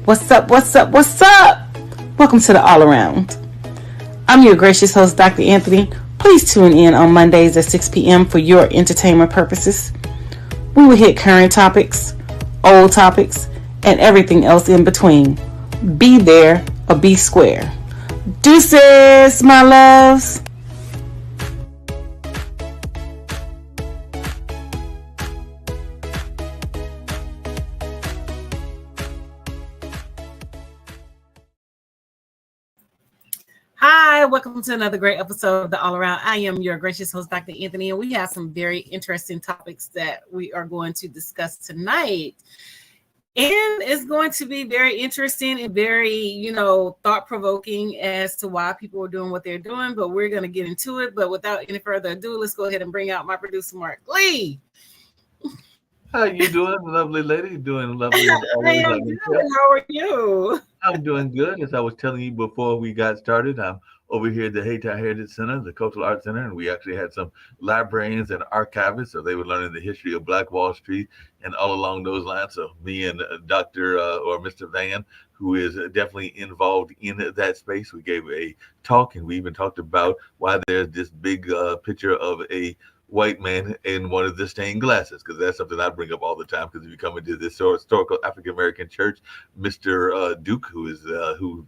What's up? What's up? What's up? Welcome to the All Around. I'm your gracious host, Dr. Anthony. Please tune in on Mondays at 6 p.m. for your entertainment purposes. We will hit current topics, old topics, and everything else in between. Be there or be square. Deuces, my loves. Hi, welcome to another great episode of the All Around. I am your gracious host, Dr. Anthony, and we have some very interesting topics that we are going to discuss tonight. And it's going to be very interesting and very, thought-provoking as to why people are doing what they're doing, but we're going to get into it. But without any further ado, let's go ahead and bring out my producer, Mark Lee. How you doing, lovely lady? Doing lovely as I always. am good. How are you? I'm doing good. As I was telling you before we got started, I'm over here at the Hayti Heritage Center, the Cultural Arts Center, and we actually had some librarians and archivists, so they were learning the history of Black Wall Street and all along those lines. So me and Dr. or Mr. Van, who is definitely involved in that space, we gave a talk, and we even talked about why there's this big picture of a white man in one of the stained glasses, because that's something I bring up all the time. Because if you come into this historical African American church, Mr. Duke, who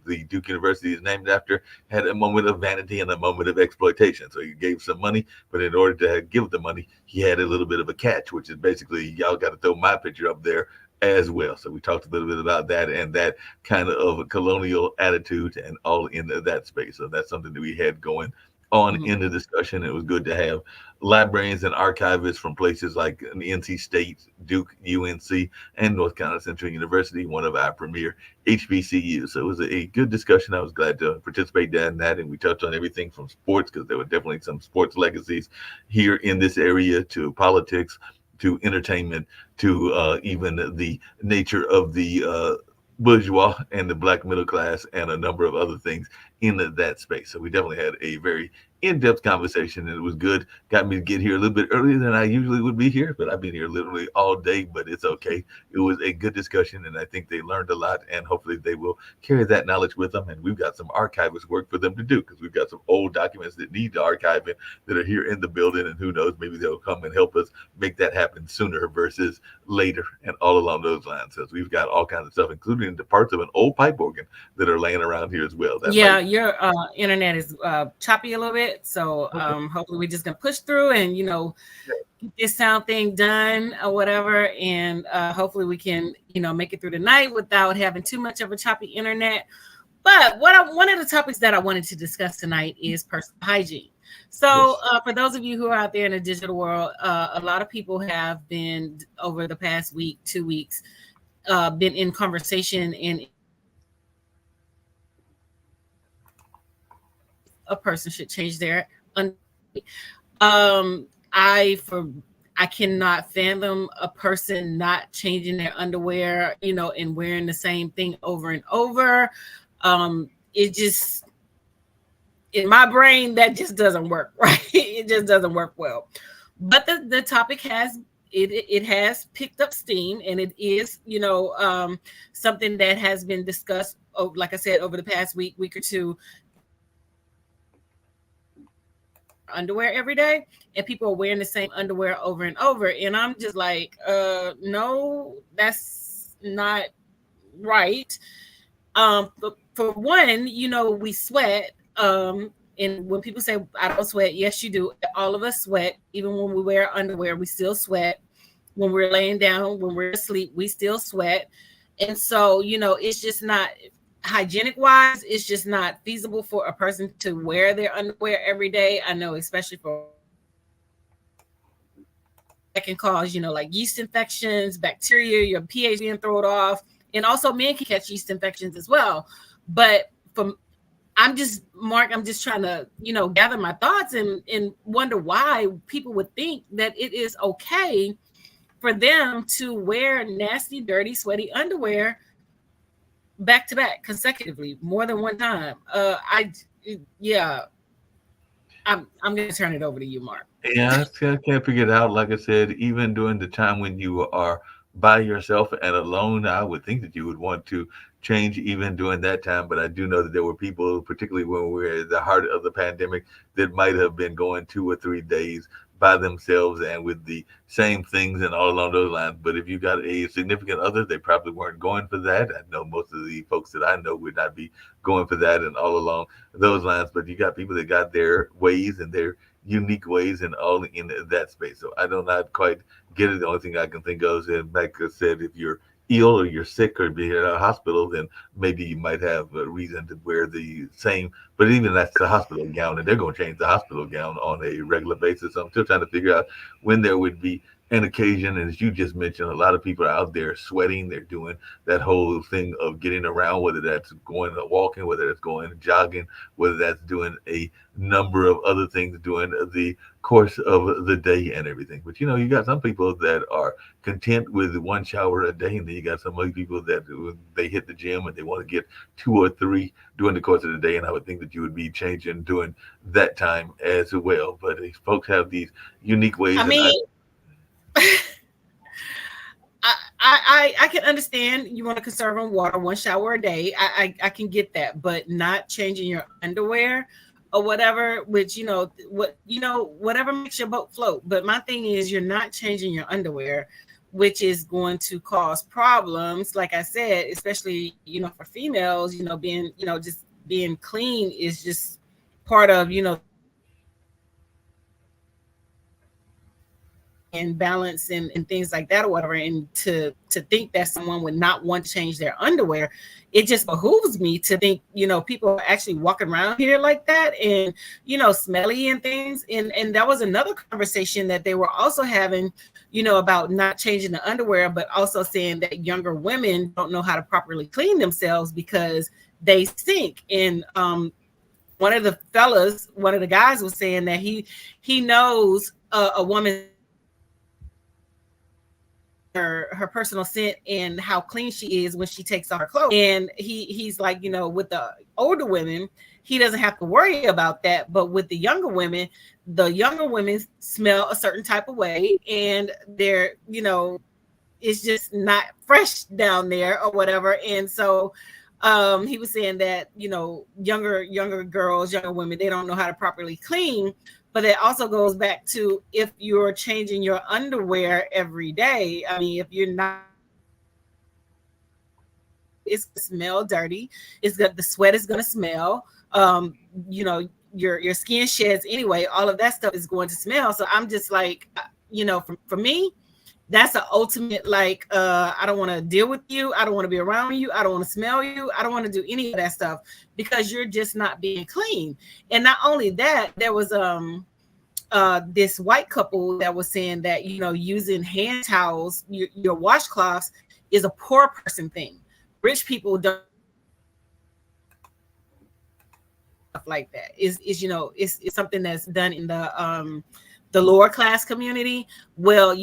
the Duke University is named after, had a moment of vanity and a moment of exploitation. So he gave some money, but in order to give the money, he had a little bit of a catch, which is basically y'all got to throw my picture up there as well. So we talked a little bit about that and that kind of a colonial attitude and all in that space. So that's something that we had going on in the discussion. It was good to have librarians and archivists from places like NC State, Duke, UNC, and North Carolina Central University, one of our premier HBCUs. So it was a good discussion. I was glad to participate in that, and we touched on everything from sports, because there were definitely some sports legacies here in this area, to politics, to entertainment, to even the nature of the bourgeois and the black middle class, and a number of other things in that space. So we definitely had a very in-depth conversation, and it was good. Got me to get here a little bit earlier than I usually would be here, but I've been here literally all day, but it's okay. It was a good discussion, and I think they learned a lot, and hopefully they will carry that knowledge with them. And we've got some archivist work for them to do, because we've got some old documents that need archiving that are here in the building, and who knows, maybe they'll come and help us make that happen sooner versus later, and all along those lines. So we've got all kinds of stuff, including the parts of an old pipe organ that are laying around here as well. Yeah, your internet is choppy a little bit, so hopefully we're just gonna push through and get this sound thing done or whatever, and hopefully we can make it through the night without having too much of a choppy internet. But one of the topics that I wanted to discuss tonight is personal hygiene. So for those of you who are out there in the digital world, a lot of people have been, over the past week, 2 weeks, been in conversation and a person should change their I cannot fathom a person not changing their underwear, and wearing the same thing over and over. It just, in my brain, that just doesn't work, right? It just doesn't work well. But the topic has picked up steam, and it is something that has been discussed, like I said, over the past week or two. Underwear every day, and people are wearing the same underwear over and over, and I'm just like, no, that's not right. But for one, we sweat, and when people say I don't sweat, yes you do. All of us sweat. Even when we wear underwear, we still sweat. When we're laying down, when we're asleep, we still sweat. And so it's just not, hygienic wise, it's just not feasible for a person to wear their underwear every day. I know, especially for that can cause, like yeast infections, bacteria, your pH being thrown off, and also men can catch yeast infections as well. But I'm just trying to, gather my thoughts and wonder why people would think that it is okay for them to wear nasty, dirty, sweaty underwear back to back consecutively more than one time. I'm gonna turn it over to you, Mark. Yeah, I still can't figure it out. Like I said, even during the time when you are by yourself and alone, I would think that you would want to change even during that time. But I do know that there were people, particularly when we were at the heart of the pandemic, that might have been going 2 or 3 days by themselves and with the same things and all along those lines. But if you got a significant other, they probably weren't going for that. I know most of the folks that I know would not be going for that and all along those lines. But you got people that got their ways and their unique ways and all in that space. So I do not quite get it. The only thing I can think of is, and Becca said, if you're ill or you're sick or be in a hospital, then maybe you might have a reason to wear the same. But even that's the hospital gown, and they're going to change the hospital gown on a regular basis. So I'm still trying to figure out when there would be an occasion. And as you just mentioned, a lot of people are out there sweating. They're doing that whole thing of getting around, whether that's going walking, whether that's going jogging, whether that's doing a number of other things during the course of the day and everything. But you got some people that are content with one shower a day, and then you got some other people that they hit the gym and they want to get 2 or 3 during the course of the day. And I would think that you would be changing during that time as well. But these folks have these unique ways. I mean, I can understand you want to conserve on water, 1 shower a day. I can get that, but not changing your underwear or whatever, which whatever makes your boat float. But my thing is, you're not changing your underwear, which is going to cause problems. Like I said, especially for females, being just being clean is just part of and balance and things like that or whatever. And to think that someone would not want to change their underwear, it just behooves me to think people are actually walking around here like that and smelly and things. And that was another conversation that they were also having about not changing the underwear, but also saying that younger women don't know how to properly clean themselves because they stink. And one of the guys was saying that he knows a woman, her personal scent and how clean she is when she takes off her clothes. And he's like, with the older women, he doesn't have to worry about that. But with the younger women smell a certain type of way, and they're, it's just not fresh down there or whatever. And so he was saying that, younger girls, younger women, they don't know how to properly clean. But it also goes back to if you're changing your underwear every day. I mean, if you're not, it's going to smell dirty. The sweat is going to smell. Your skin sheds anyway. All of that stuff is going to smell. So I'm just like, for me, that's an ultimate, like, I don't want to deal with you. I don't want to be around you. I don't want to smell you. I don't want to do any of that stuff because you're just not being clean. And not only that, there was this white couple that was saying that, using hand towels, your washcloths is a poor person thing. Rich people don't stuff like that. It's something that's done in the lower class community. Well,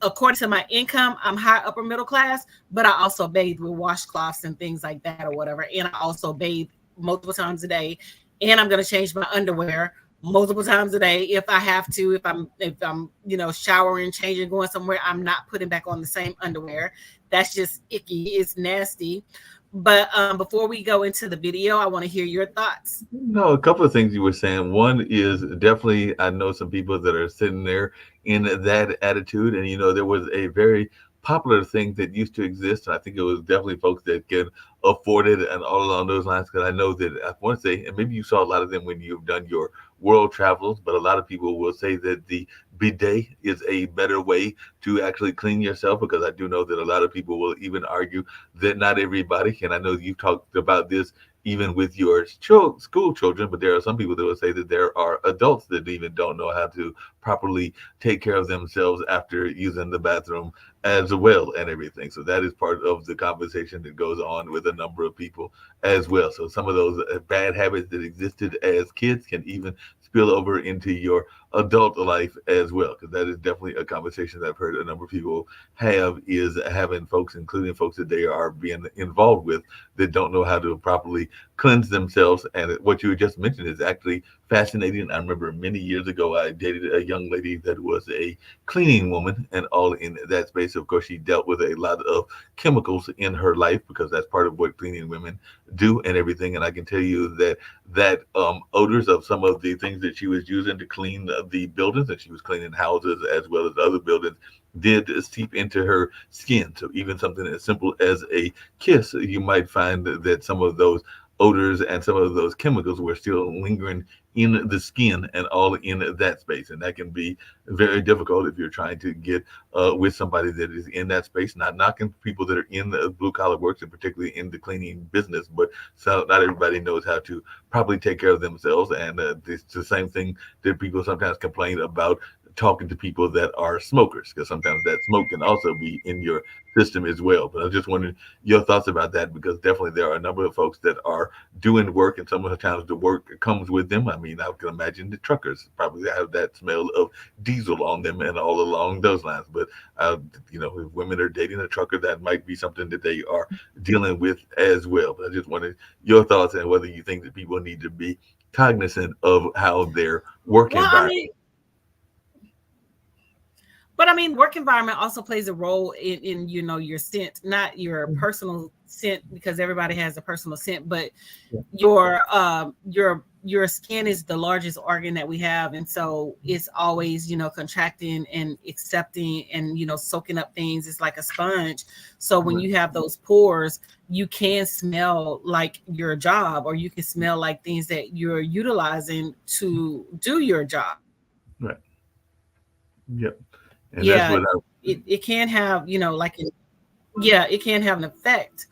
according to my income, I'm high upper middle class, but I also bathe with washcloths and things like that or whatever. And I also bathe multiple times a day. And I'm going to change my underwear multiple times a day if I have to. If I'm showering, changing, going somewhere, I'm not putting back on the same underwear. That's just icky. It's nasty. But before we go into the video, I want to hear your thoughts. No, a couple of things you were saying. One is definitely, I know some people that are sitting there in that attitude. And, there was a very popular thing that used to exist. And I think it was definitely folks that can afford it and all along those lines. Because I know that I want to say, and maybe you saw a lot of them when you've done your world travels, but a lot of people will say that the bidet is a better way to actually clean yourself, because I do know that a lot of people will even argue that not everybody, and I know you've talked about this even with your school children, but there are some people that will say that there are adults that even don't know how to properly take care of themselves after using the bathroom as well and everything. So that is part of the conversation that goes on with a number of people as well. So some of those bad habits that existed as kids can even spill over into your adult life as well, because that is definitely a conversation that I've heard a number of people have, is having folks, including folks that they are being involved with, that don't know how to properly cleanse themselves. And what you just mentioned is actually fascinating. I remember many years ago, I dated a young lady that was a cleaning woman and all in that space. space. Of course, she dealt with a lot of chemicals in her life because that's part of what cleaning women do and everything. And I can tell you that odors of some of the things that she was using to clean the buildings, and she was cleaning houses as well as other buildings, did seep into her skin. So even something as simple as a kiss, you might find that some of those odors and some of those chemicals were still lingering in the skin and all in that space. And that can be very difficult if you're trying to get with somebody that is in that space. Not knocking people that are in the blue collar works and particularly in the cleaning business, but so not everybody knows how to properly take care of themselves. And it's the same thing that people sometimes complain about talking to people that are smokers, because sometimes that smoke can also be in your system as well. But I just wondered your thoughts about that, because definitely there are a number of folks that are doing work, and some of the times the work comes with them. I mean, I can imagine the truckers probably have that smell of diesel on them and all along those lines. But if women are dating a trucker, that might be something that they are dealing with as well. But I just wanted your thoughts on whether you think that people need to be cognizant of how their work environment. But I mean, work environment also plays a role in your scent, not your personal scent, because everybody has a personal scent, but your skin is the largest organ that we have, and so it's always contracting and accepting and soaking up things. It's like a sponge. So when you have those pores, you can smell like your job, or you can smell like things that you're utilizing to do your job. Right. Yep. And it can have it can have an effect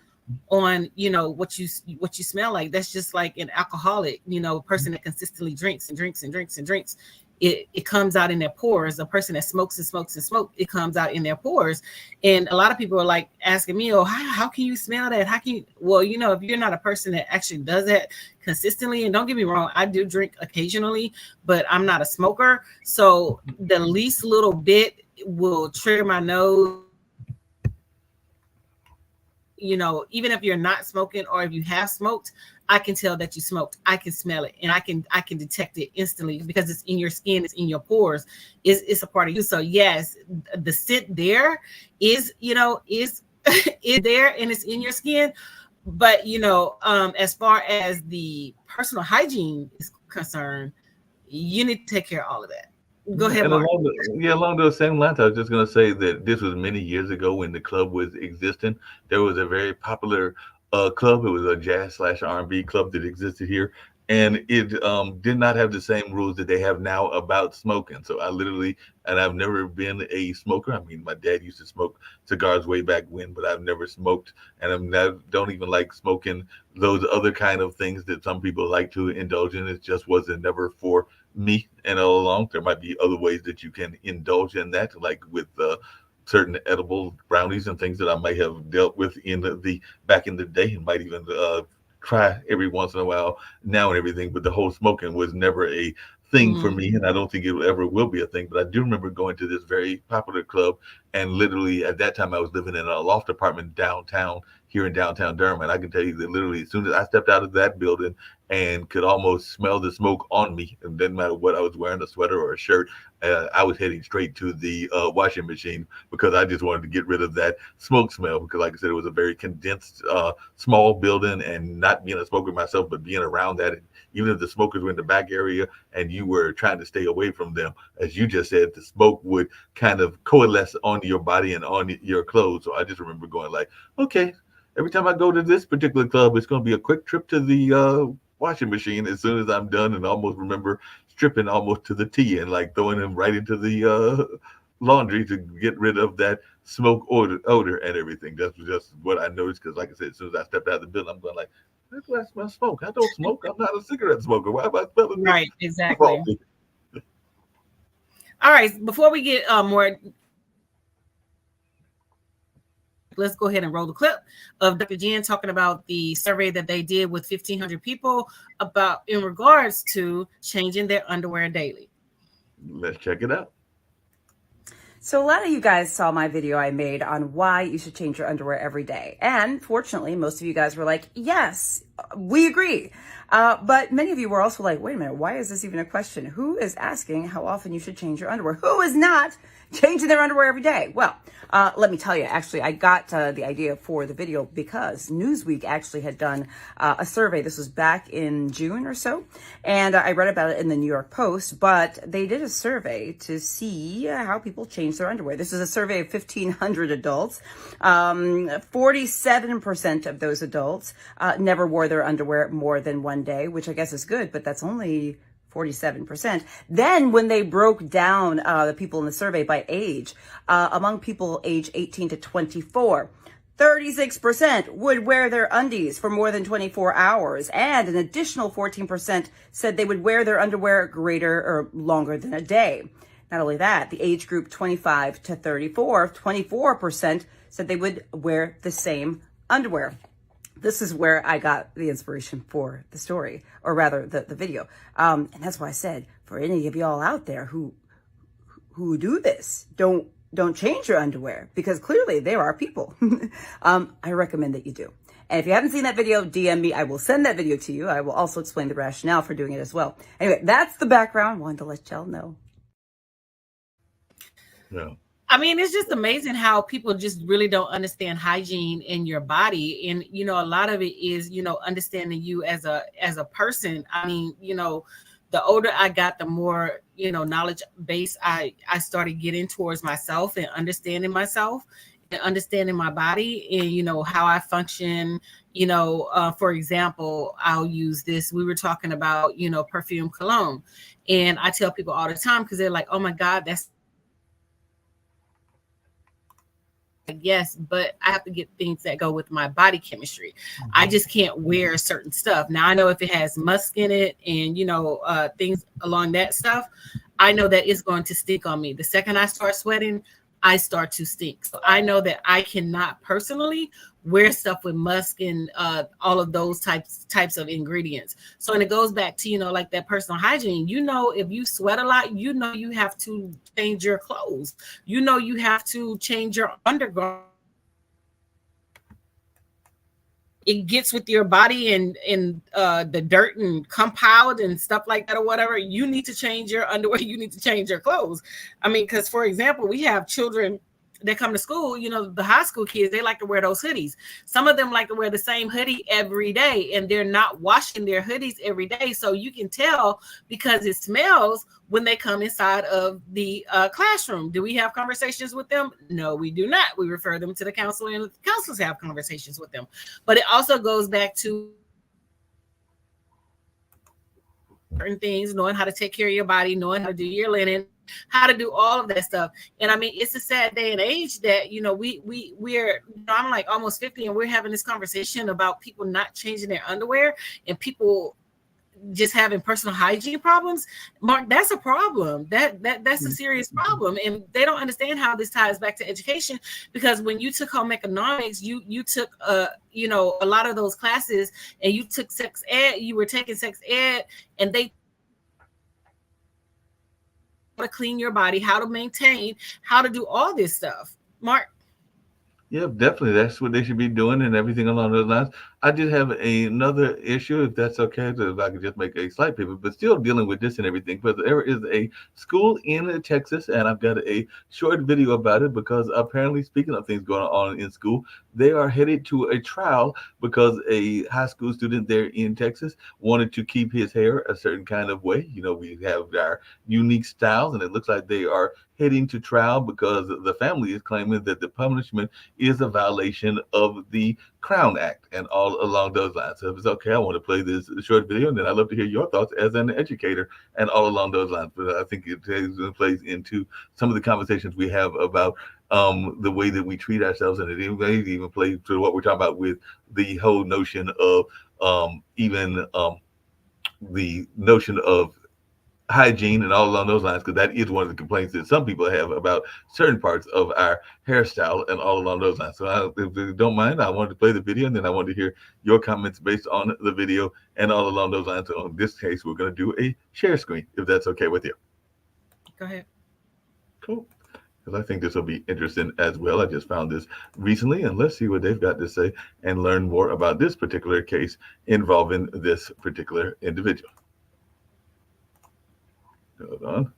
on what you smell like. That's just like an alcoholic, a person that consistently drinks and drinks and drinks and drinks. It comes out in their pores. A person that smokes and smokes and smokes, it comes out in their pores. And a lot of people are like asking me, oh, how can you smell that? How can you? Well, if you're not a person that actually does that consistently, and don't get me wrong, I do drink occasionally, but I'm not a smoker. So the least little bit will trigger my nose. Even if you're not smoking, or if you have smoked, I can tell that you smoked. I can smell it, and I can detect it instantly, because it's in your skin, it's in your pores, it's a part of you. So yes, the scent there is is there, and it's in your skin. But as far as the personal hygiene is concerned, you need to take care of all of that. Go ahead, Mark. Along those same lines, I was just going to say that this was many years ago when the club was existing. There was a very popular club. It was a jazz/R&B club that existed here, and it did not have the same rules that they have now about smoking. So I've never been a smoker. I mean, my dad used to smoke cigars way back when, but I've never smoked, and don't even like smoking those other kind of things that some people like to indulge in. It just wasn't never for me. And all along, there might be other ways that you can indulge in that, like with certain edible brownies and things that I might have dealt with back in the day, and might even try every once in a while now and everything. But the whole smoking was never a thing for me, and I don't think it ever will be a thing. But I do remember going to this very popular club, and literally at that time I was living in a loft apartment downtown here in downtown Durham, and I can tell you that literally as soon as I stepped out of that building and could almost smell the smoke on me, and it didn't matter what I was wearing, a sweater or a shirt, I was heading straight to the washing machine, because I just wanted to get rid of that smoke smell. Because like I said, it was a very condensed small building, and not being a smoker myself, but being around that, and even if the smokers were in the back area and you were trying to stay away from them, as you just said, the smoke would kind of coalesce on your body and on your clothes. So I just remember going like, okay, every time I go to this particular club, it's going to be a quick trip to the washing machine as soon as I'm done, and almost remember stripping almost to the T and like throwing them right into the laundry to get rid of that smoke odor and everything. That's just what I noticed, because like I said, as soon as I stepped out of the building, I'm going like, where do I smell smoke? I don't smoke. I'm not a cigarette smoker. Why am I smelling this? Right, exactly. All right, before we get more, let's go ahead and roll the clip of Dr. Jen talking about the survey that they did with 1,500 people in regards to changing their underwear daily. Let's check it out. So a lot of you guys saw my video I made on why you should change your underwear every day. And fortunately, most of you guys were like, yes, we agree. But many of you were also like, wait a minute, why is this even a question? Who is asking how often you should change your underwear? Who is not changing their underwear every day? Well, let me tell you, actually, I got the idea for the video because Newsweek actually had done a survey. This was back in June or so. And I read about it in the New York Post, but they did a survey to see how people change their underwear. This is a survey of 1,500 adults. 47% of those adults never wore their underwear more than one day, which I guess is good, but that's only 47%. Then when they broke down the people in the survey by age, among people age 18 to 24, 36% would wear their undies for more than 24 hours, and an additional 14% said they would wear their underwear greater or longer than a day. Not only that, the age group 25 to 34, 24% said they would wear the same underwear. This is where I got the inspiration for the story, or rather the video. And that's why I said, for any of y'all out there who do this, don't change your underwear, because clearly there are people. I recommend that you do. And if you haven't seen that video, DM me. I will send that video to you. I will also explain the rationale for doing it as well. Anyway, that's the background. Wanted to let y'all know. Yeah. I mean, it's just amazing how people just really don't understand hygiene in your body. And, you know, a lot of it is, you know, understanding you as a person. I mean, you know, the older I got, the more, you know, knowledge base I started getting towards myself and understanding myself and understanding my body and, you know, how I function. You know, for example, I'll use this. We were talking about, you know, perfume cologne. And I tell people all the time, because they're like, oh, my God, that's yes, but I have to get things that go with my body chemistry. I just can't wear certain stuff. Now I know if it has musk in it and, you know, things along that stuff, I know that it's going to stink on me. The second I start sweating, I start to stink. So I know that I cannot personally wear stuff with musk and all of those types of ingredients. So, and it goes back to, you know, like that personal hygiene. You know, if you sweat a lot, you know, you have to change your clothes. You know, you have to change your undergarment. It gets with your body and the dirt and compound and stuff like that or whatever. You need to change your underwear. You need to change your clothes. I mean, because, for example, we have children that come to school, you know, the high school kids, they like to wear those hoodies. Some of them like to wear the same hoodie every day, and they're not washing their hoodies every day. So you can tell because it smells when they come inside of the classroom. Do we have conversations with them? No, we do not. We refer them to the counselor, and the counselors have conversations with them. But it also goes back to certain things, knowing how to take care of your body, knowing how to do your linen, how to do all of that stuff. And I mean, it's a sad day and age that, you know, we're, you know, I'm like almost 50 and we're having this conversation about people not changing their underwear and people just having personal hygiene problems. Mark, that's a problem. That's a serious problem. And they don't understand how this ties back to education, because when you took home economics, you took you know, a lot of those classes, and you took sex ed, you were taking sex ed, and they how to clean your body, how to maintain, how to do all this stuff. Mark? Yeah, definitely. That's what they should be doing and everything along those lines. I did have another issue, if that's okay, if I could just make a slight pivot, but still dealing with this and everything. But there is a school in Texas, and I've got a short video about it because apparently, speaking of things going on in school, they are headed to a trial because a high school student there in Texas wanted to keep his hair a certain kind of way. You know, we have our unique styles, and it looks like they are heading to trial because the family is claiming that the punishment is a violation of the Crown Act and all along those lines. So if it's okay, I want to play this short video, and then I'd love to hear your thoughts as an educator and all along those lines. But I think it plays into some of the conversations we have about the way that we treat ourselves, and it even plays to what we're talking about with the whole notion of the notion of hygiene and all along those lines, because that is one of the complaints that some people have about certain parts of our hairstyle and all along those lines. So if you don't mind, I wanted to play the video, and then I wanted to hear your comments based on the video and all along those lines. So in this case, we're going to do a share screen, if that's okay with you. Go ahead. Cool. because I think this will be interesting as well. I just found this recently, and let's see what they've got to say and learn more about this particular case involving this particular individual. Hold on.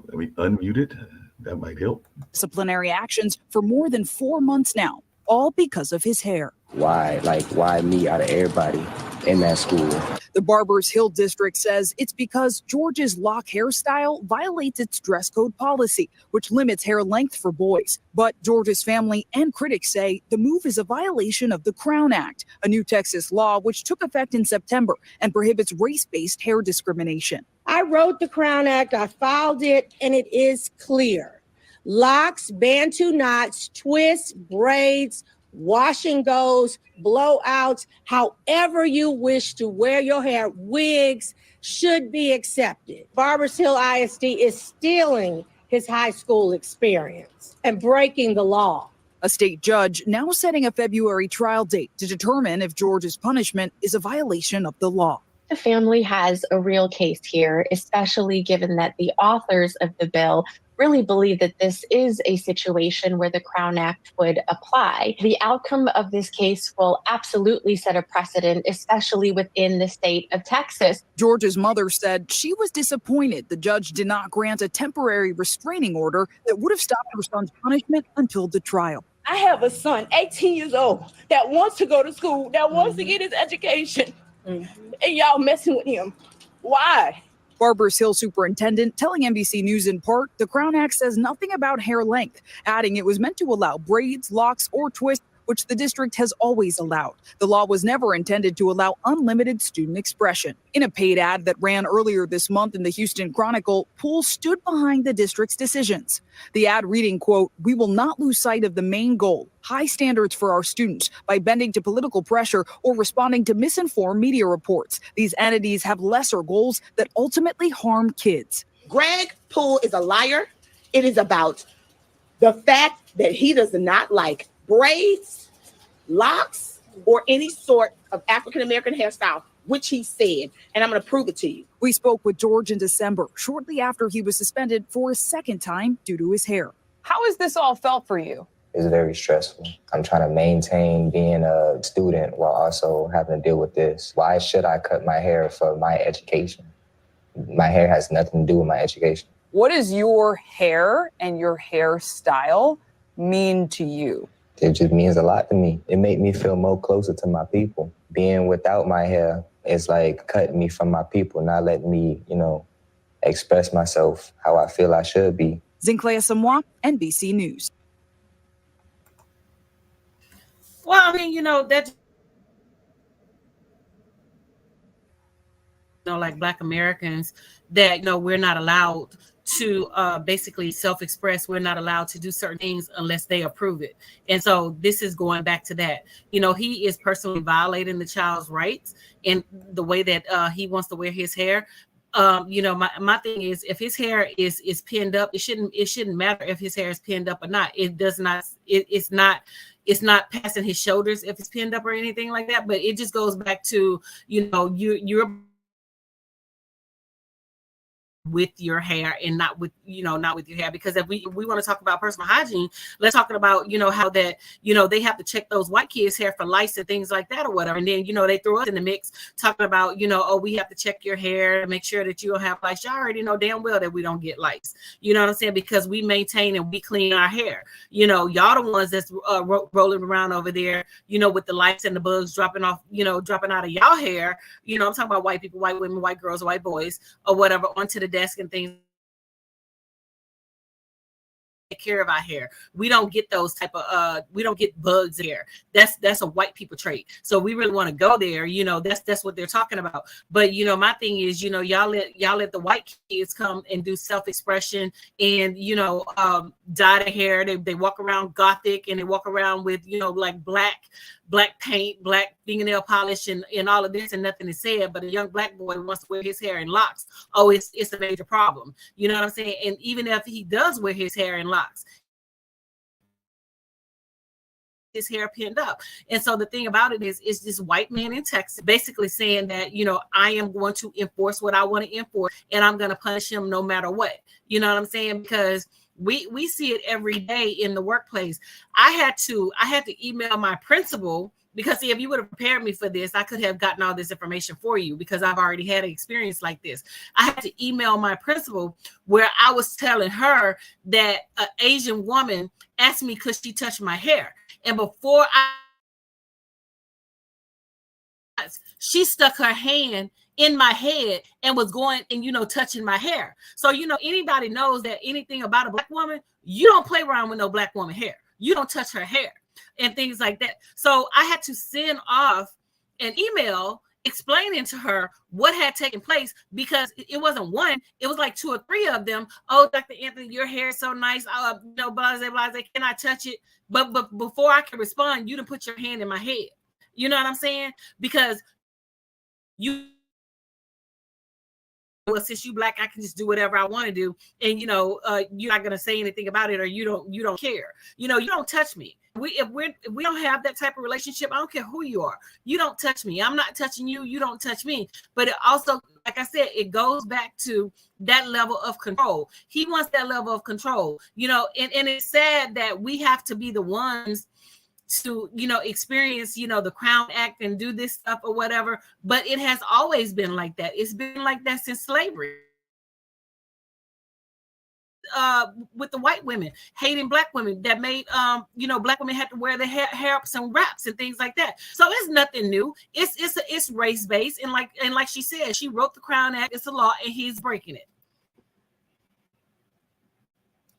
Let me unmute it. That might help. Disciplinary actions for more than 4 months now, all because of his hair. Why me out of everybody in that school? The Barbers Hill District says it's because George's lock hairstyle violates its dress code policy, which limits hair length for boys. But George's family and critics say the move is a violation of the Crown Act, a new Texas law which took effect in September and prohibits race-based hair discrimination. I wrote the Crown Act, I filed it, and it is clear. Locks, bantu knots, twists, braids, wash and goes, blowouts, however you wish to wear your hair, wigs should be accepted. Barbers Hill ISD is stealing his high school experience and breaking the law. A state judge now setting a February trial date to determine if George's punishment is a violation of the law. The family has a real case here, especially given that the authors of the bill really believe that this is a situation where the Crown Act would apply. The outcome of this case will absolutely set a precedent, especially within the state of Texas. George's mother said she was disappointed the judge did not grant a temporary restraining order that would have stopped her son's punishment until the trial. I have a son, 18 years old, that wants to go to school, that wants to get his education, and y'all messing with him. Why? Barbers Hill superintendent telling NBC News in part, the Crown Act says nothing about hair length, adding it was meant to allow braids, locks, or twists, which the district has always allowed. The law was never intended to allow unlimited student expression. In a paid ad that ran earlier this month in the Houston Chronicle, Poole stood behind the district's decisions. The ad reading, quote, "We will not lose sight of the main goal, high standards for our students, by bending to political pressure or responding to misinformed media reports. These entities have lesser goals that ultimately harm kids." Greg Poole is a liar. It is about the fact that he does not like braids, locks, or any sort of African-American hairstyle, which he said, and I'm going to prove it to you. We spoke with George in December, shortly after he was suspended for a second time due to his hair. How has this all felt for you? It's very stressful. I'm trying to maintain being a student while also having to deal with this. Why should I cut my hair for my education? My hair has nothing to do with my education. What does your hair and your hairstyle mean to you? It just means a lot to me. It made me feel more closer to my people. Being without my hair is like cutting me from my people, not letting me, express myself how I feel I should be. Zinklea Samoa, NBC News. Well, I mean, that, like Black Americans, that, we're not allowed to basically self-express. We're not allowed to do certain things unless they approve it. And so this is going back to that. He is personally violating the child's rights in the way that he wants to wear his hair. My thing is, if his hair is pinned up, it shouldn't matter if his hair is pinned up or not. It's not passing his shoulders if it's pinned up or anything like that. But it just goes back to, you're with your hair and not with your hair. Because if we want to talk about personal hygiene, let's talk about how that they have to check those white kids' hair for lice and things like that or whatever, and then they throw us in the mix talking about we have to check your hair to make sure that you don't have lice. Y'all already know damn well that we don't get lice, you know what I'm saying, because we maintain and we clean our hair. Y'all the ones that's rolling around over there with the lice and the bugs dropping out of y'all hair. I'm talking about white people, white women, white girls, white boys, or whatever, onto the desk and things. Take care of our hair. We don't get those type of we don't get bugs there. That's a white people trait. So we really want to go there. That's what they're talking about. But my thing is, y'all let the white kids come and do self-expression and dye their hair. They walk around gothic and they walk around with like black paint, black fingernail polish, and all of this, and nothing is said. But a young black boy wants to wear his hair in locks. Oh, it's a major problem. You know what I'm saying? And even if he does wear his hair in locks, his hair pinned up. And so the thing about it is this white man in Texas basically saying that, you know, I am going to enforce what I want to enforce, and I'm going to punish him no matter what. You know what I'm saying? Because we see it every day in the workplace. I had to email my principal, because see, if you would have prepared me for this, I could have gotten all this information for you, because I've already had an experience like this. I had to email my principal where I was telling her that an Asian woman asked me could she touch my hair. And before she stuck her hand in my head and was going and, you know, touching my hair. So, you know, anybody knows that anything about a Black woman, you don't play around with no Black woman hair. You don't touch her hair and things like that. So I had to send off an email explaining to her what had taken place, because it wasn't one, it was like 2 or 3 of them. Oh, Dr. Anthony, your hair is so nice. You know, blase, can I touch it? But before I could respond, you done put your hand in my head. You know what I'm saying? Because you, well, since you Black, I can just do whatever I want to do, and you know, you're not gonna say anything about it, or you don't care. You know, you don't touch me. If we don't have that type of relationship, I don't care who you are. You don't touch me. I'm not touching you. You don't touch me. But it also, like I said, it goes back to that level of control. He wants that level of control. You know, and it's sad that we have to be the ones to, you know, experience, you know, the Crown Act and do this stuff or whatever. But it has always been like that. It's been like that since slavery. With the white women hating Black women that made you know, Black women had to wear their hair up some wraps and things like that. So it's nothing new. It's race based, and like she said, she wrote the Crown Act. It's a law, and he's breaking it.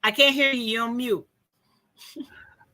I can't hear you. You're on mute.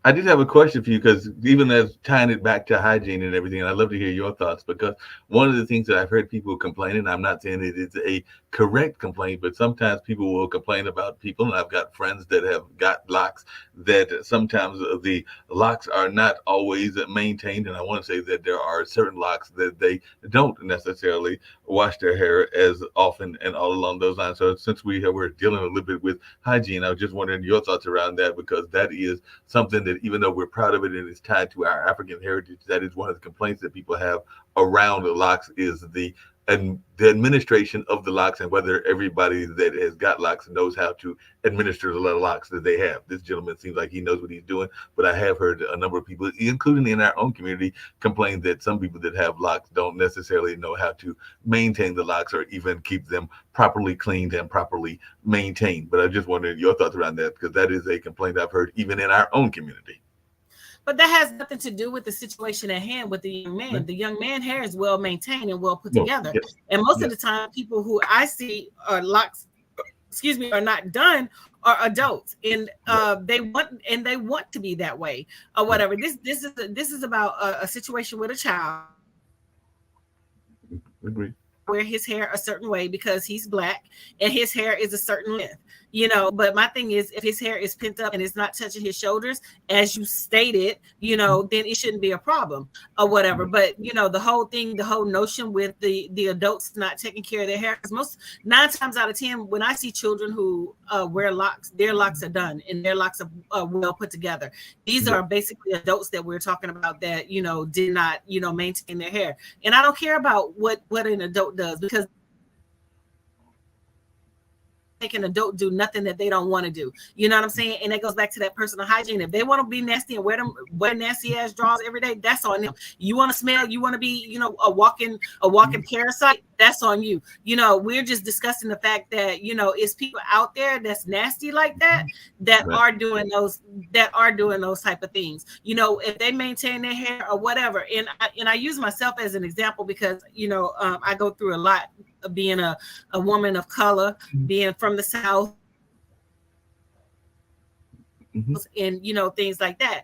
I did have a question for you, because even as tying it back to hygiene and everything, and I'd love to hear your thoughts, because one of the things that I've heard people complaining, I'm not saying it is a correct complaint, but sometimes people will complain about people, and I've got friends that have got locks, that sometimes the locks are not always maintained, and I want to say that there are certain locks that they don't necessarily wash their hair as often and all along those lines. So since we're dealing a little bit with hygiene, I was just wondering your thoughts around that, because that is something that, even though we're proud of it and it's tied to our African heritage, that is one of the complaints that people have around the locks, is the administration of the locks, and whether everybody that has got locks knows how to administer the locks that they have. This gentleman seems like he knows what he's doing, but I have heard a number of people, including in our own community, complain that some people that have locks don't necessarily know how to maintain the locks or even keep them properly cleaned and properly maintained. But I just wondered your thoughts around that, because that is a complaint I've heard even in our own community. But that has nothing to do with the situation at hand with the young man. The young man hair is well maintained and well put together. Yes. And most of the time, people who I see are locks, are not done, are adults, and they want to be that way or whatever. This is about a situation with a child. Agree. Wear his hair a certain way because he's Black and his hair is a certain length, you know. But my thing is, if his hair is pent up and it's not touching his shoulders, as you stated, you know, then it shouldn't be a problem or whatever. But you know, the whole notion with the adults not taking care of their hair, because 9 times out of 10, when I see children who wear locks, their locks are done and their locks are well put together. These are basically adults that we're talking about that, you know, did not, you know, maintain their hair. And I don't care about what an adult does, because make an adult do nothing that they don't want to do. You know what I'm saying? And it goes back to that personal hygiene. If they want to be nasty and wear nasty ass drawers every day, that's on them. You want to smell, you want to be, you know, a walking parasite, that's on you. You know, we're just discussing the fact that, you know, it's people out there that's nasty like that are doing those type of things. You know, if they maintain their hair or whatever. And I use myself as an example, because, you know, I go through a lot of being a woman of color, being from the South, and you know, things like that.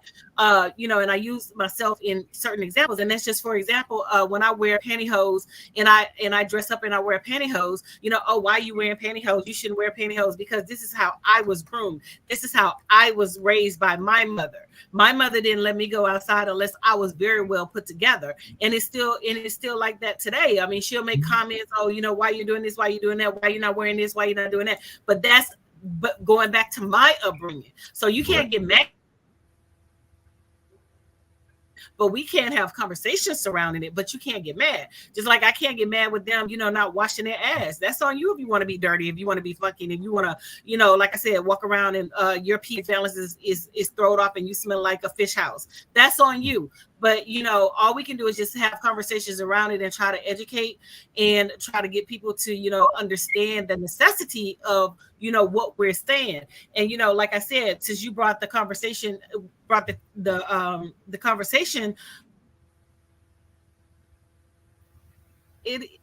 You know, and I use myself in certain examples, and that's just for example, when I wear pantyhose and I dress up and I wear pantyhose, you know, oh, why are you wearing pantyhose? You shouldn't wear pantyhose, because this is how I was groomed. This is how I was raised by my mother. My mother didn't let me go outside unless I was very well put together. And it's still like that today. I mean, she'll make comments, oh, you know, why you doing this? Why you doing that? Why you not wearing this? Why you not doing that? But going back to my upbringing. So you can't get mad but we can't have conversations surrounding it. But you can't get mad. Just like I can't get mad with them, not washing their ass. That's on you if you want to be dirty, if you want to be fucking, if you want to, like I said, walk around and your pH balance is thrown off and you smell like a fish house. That's on you. But, all we can do is just have conversations around it and try to educate and try to get people to, understand the necessity of, what we're saying. And, like I said, since you brought the conversation, the conversation,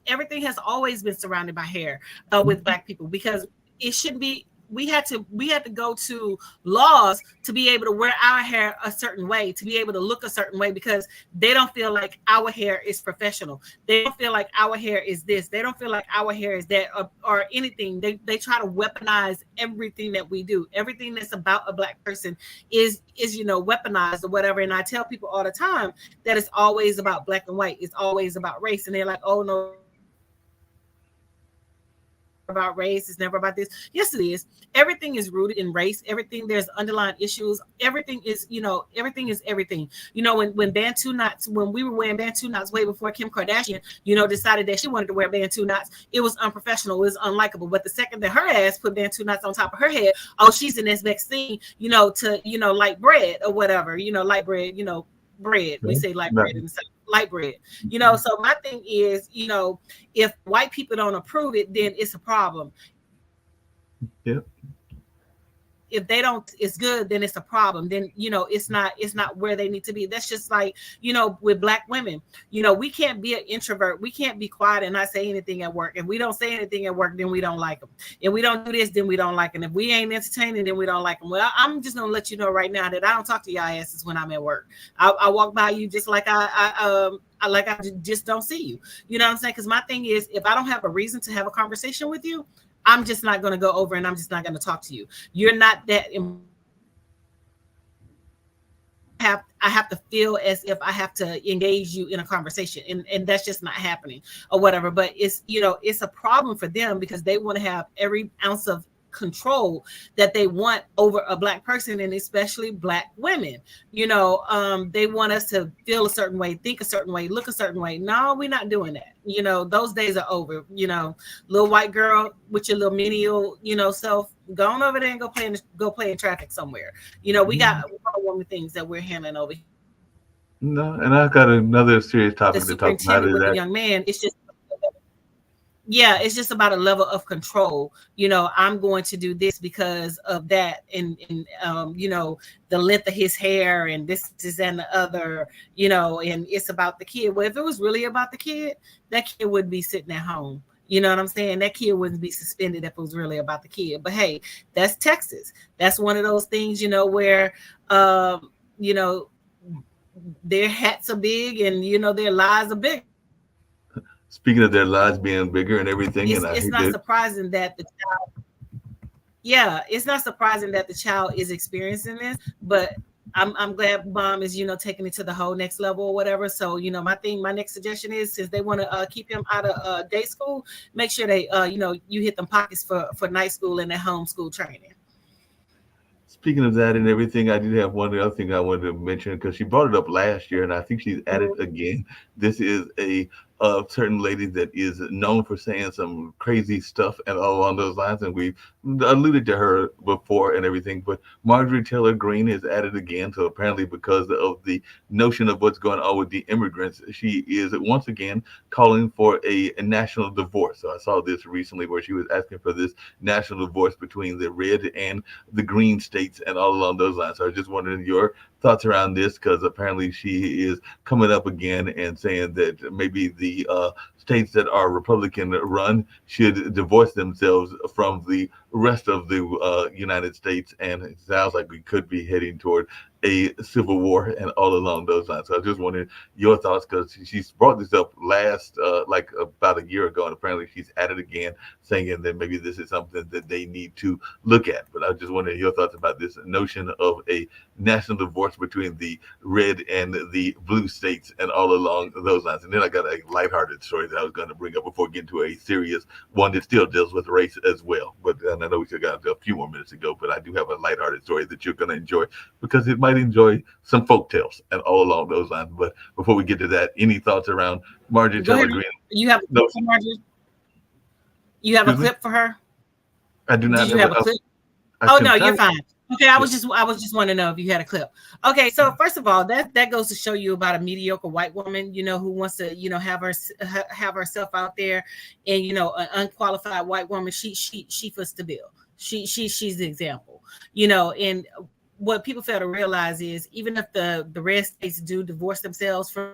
everything has always been surrounded by hair with Black people, because it shouldn't be. We had to go to laws to be able to wear our hair a certain way, to be able to look a certain way, because they don't feel like our hair is professional. They don't feel like our hair is this. They don't feel like our hair is that, or anything. They try to weaponize everything that we do. Everything that's about a Black person is weaponized or whatever. And I tell people all the time that it's always about black and white. It's always about race. And they're like, oh no, about race, it's never about this. Yes, it is. Everything is rooted in race. Everything, there's underlying issues. Everything is, everything is everything. When Bantu knots, when we were wearing Bantu knots way before Kim Kardashian, decided that she wanted to wear Bantu knots, it was unprofessional, it was unlikable. But the second that her ass put Bantu knots on top of her head, oh, she's in this next thing, to light bread or whatever, light bread, bread. We say light bread in the South. Light bread, so my thing is, if white people don't approve it, then it's a problem. Yep. If they don't, it's good, then it's a problem. Then, it's not where they need to be. That's just like, with Black women, we can't be an introvert. We can't be quiet and not say anything at work. If we don't say anything at work, then we don't like them. If we don't do this, then we don't like them. If we ain't entertaining, then we don't like them. Well, I'm just going to let you know right now that I don't talk to y'all asses when I'm at work. I walk by you just like I just don't see you. You know what I'm saying? Because my thing is, if I don't have a reason to have a conversation with you, I'm just not going to go over and I'm just not going to talk to you. You're not that. I have to feel as if I have to engage you in a conversation, and that's just not happening or whatever. But it's, it's a problem for them because they want to have every ounce of control that they want over a Black person, and especially Black women. They want us to feel a certain way, think a certain way, look a certain way. No, we're not doing that. Those days are over. Little white girl with your little menial, self, go on over there and go play in traffic somewhere. We got woman things that we're handling over here. No, and I've got another serious topic to talk about. With the young man, it's just. Yeah, it's just about a level of control. I'm going to do this because of that, and the length of his hair, and this and the other, and it's about the kid. Well, if it was really about the kid, that kid wouldn't be sitting at home. You know what I'm saying? That kid wouldn't be suspended if it was really about the kid. But hey, that's Texas. That's one of those things, where their hats are big and their lies are big. Speaking of their lives being bigger and everything, it's not surprising that the child. Yeah, it's not surprising that the child is experiencing this, but I'm glad mom is taking it to the whole next level or whatever. So my next suggestion is, since they want to keep him out of day school, make sure they you hit them pockets for night school and their homeschool training. Speaking of that and everything, I did have one other thing I wanted to mention, because she brought it up last year, and I think she's added again. This is a certain lady that is known for saying some crazy stuff and all along those lines, and we've alluded to her before and everything. But Marjorie Taylor Greene is added again. So apparently, because of the notion of what's going on with the immigrants, she is once again calling for a national divorce. So I saw this recently where she was asking for this national divorce between the red and the green states and all along those lines. So I was just wondering your thoughts around this, because apparently she is coming up again and saying that maybe the states that are Republican run should divorce themselves from the rest of the United States. And it sounds like we could be heading toward a civil war and all along those lines. So I just wanted your thoughts, because she's brought this up last like about a year ago, and apparently she's added again, saying that maybe this is something that they need to look at. But I just wanted your thoughts about this notion of a national divorce between the red and the blue states and all along those lines. And then I got a lighthearted story that I was going to bring up before getting to a serious one that still deals with race as well. But and I know we still got a few more minutes to go, but I do have a lighthearted story that you're going to enjoy because it might enjoy some folk tales and all along those lines. But before we get to that, any thoughts around Marjorie Taylor Greene? You have a clip for Marjorie? You have a clip for her? I do not. Did you have a clip? Oh no, you're fine. Okay, I was just wanting to know if you had a clip. Okay, so first of all, that goes to show you about a mediocre white woman, who wants to, have herself out there, and an unqualified white woman. She fits the bill. She's the example, And what people fail to realize is even if the red states do divorce themselves from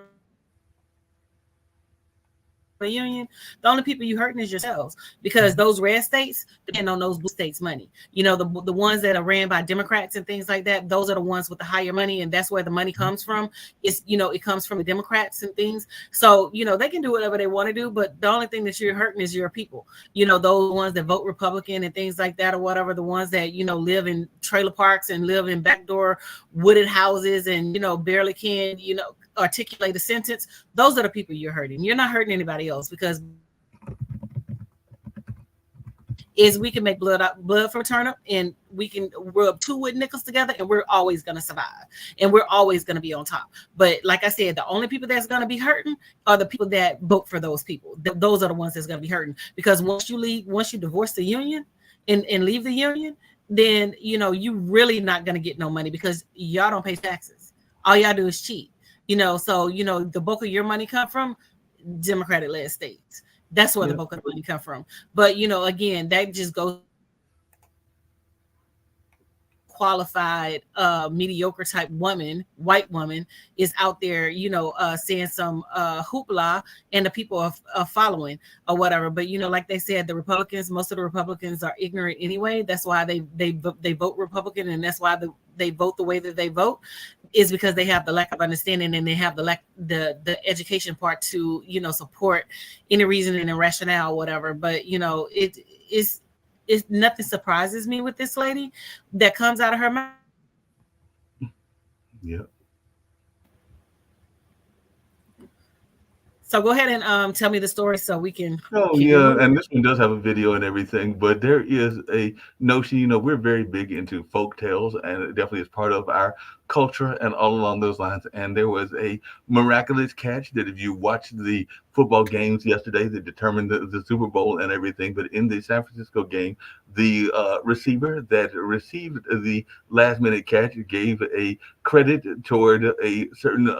the union, the only people you hurting is yourselves, because those red states depend on those blue states' money. The ones that are ran by Democrats and things like that, those are the ones with the higher money, and that's where the money comes from. It's it comes from the Democrats and things. So they can do whatever they want to do, but the only thing that you're hurting is your people. Those ones that vote Republican and things like that, or whatever, the ones that live in trailer parks and live in backdoor wooded houses and barely can articulate a sentence. Those are the people you're hurting. You're not hurting anybody else, because we can make blood from turnip, and we can rub two wood nickels together, and we're always going to survive, and we're always going to be on top. But like I said, the only people that's going to be hurting are the people that vote for those people. Those are the ones that's going to be hurting, because once you divorce the union and leave the union, then you really not going to get no money, because y'all don't pay taxes. All y'all do is cheat. So the bulk of your money come from Democratic-led states. That's where the bulk of the money come from. But again, that just goes qualified, mediocre type white woman is out there, saying some hoopla, and the people are following or whatever. But like they said, most of the Republicans are ignorant anyway. That's why they vote Republican, and that's why they vote the way that they vote, is because they have the lack of understanding, and they have the education part to support any reasoning and rationale, whatever. But it's nothing surprises me with this lady that comes out of her mouth. Yeah. So go ahead and tell me the story so we can. Oh yeah, and this one does have a video and everything, but there is a notion. We're very big into folk tales, and it definitely is part of our culture and all along those lines. And there was a miraculous catch that, if you watched the football games yesterday that determined the Super Bowl and everything, but in the San Francisco game, the receiver that received the last minute catch gave a credit toward a certain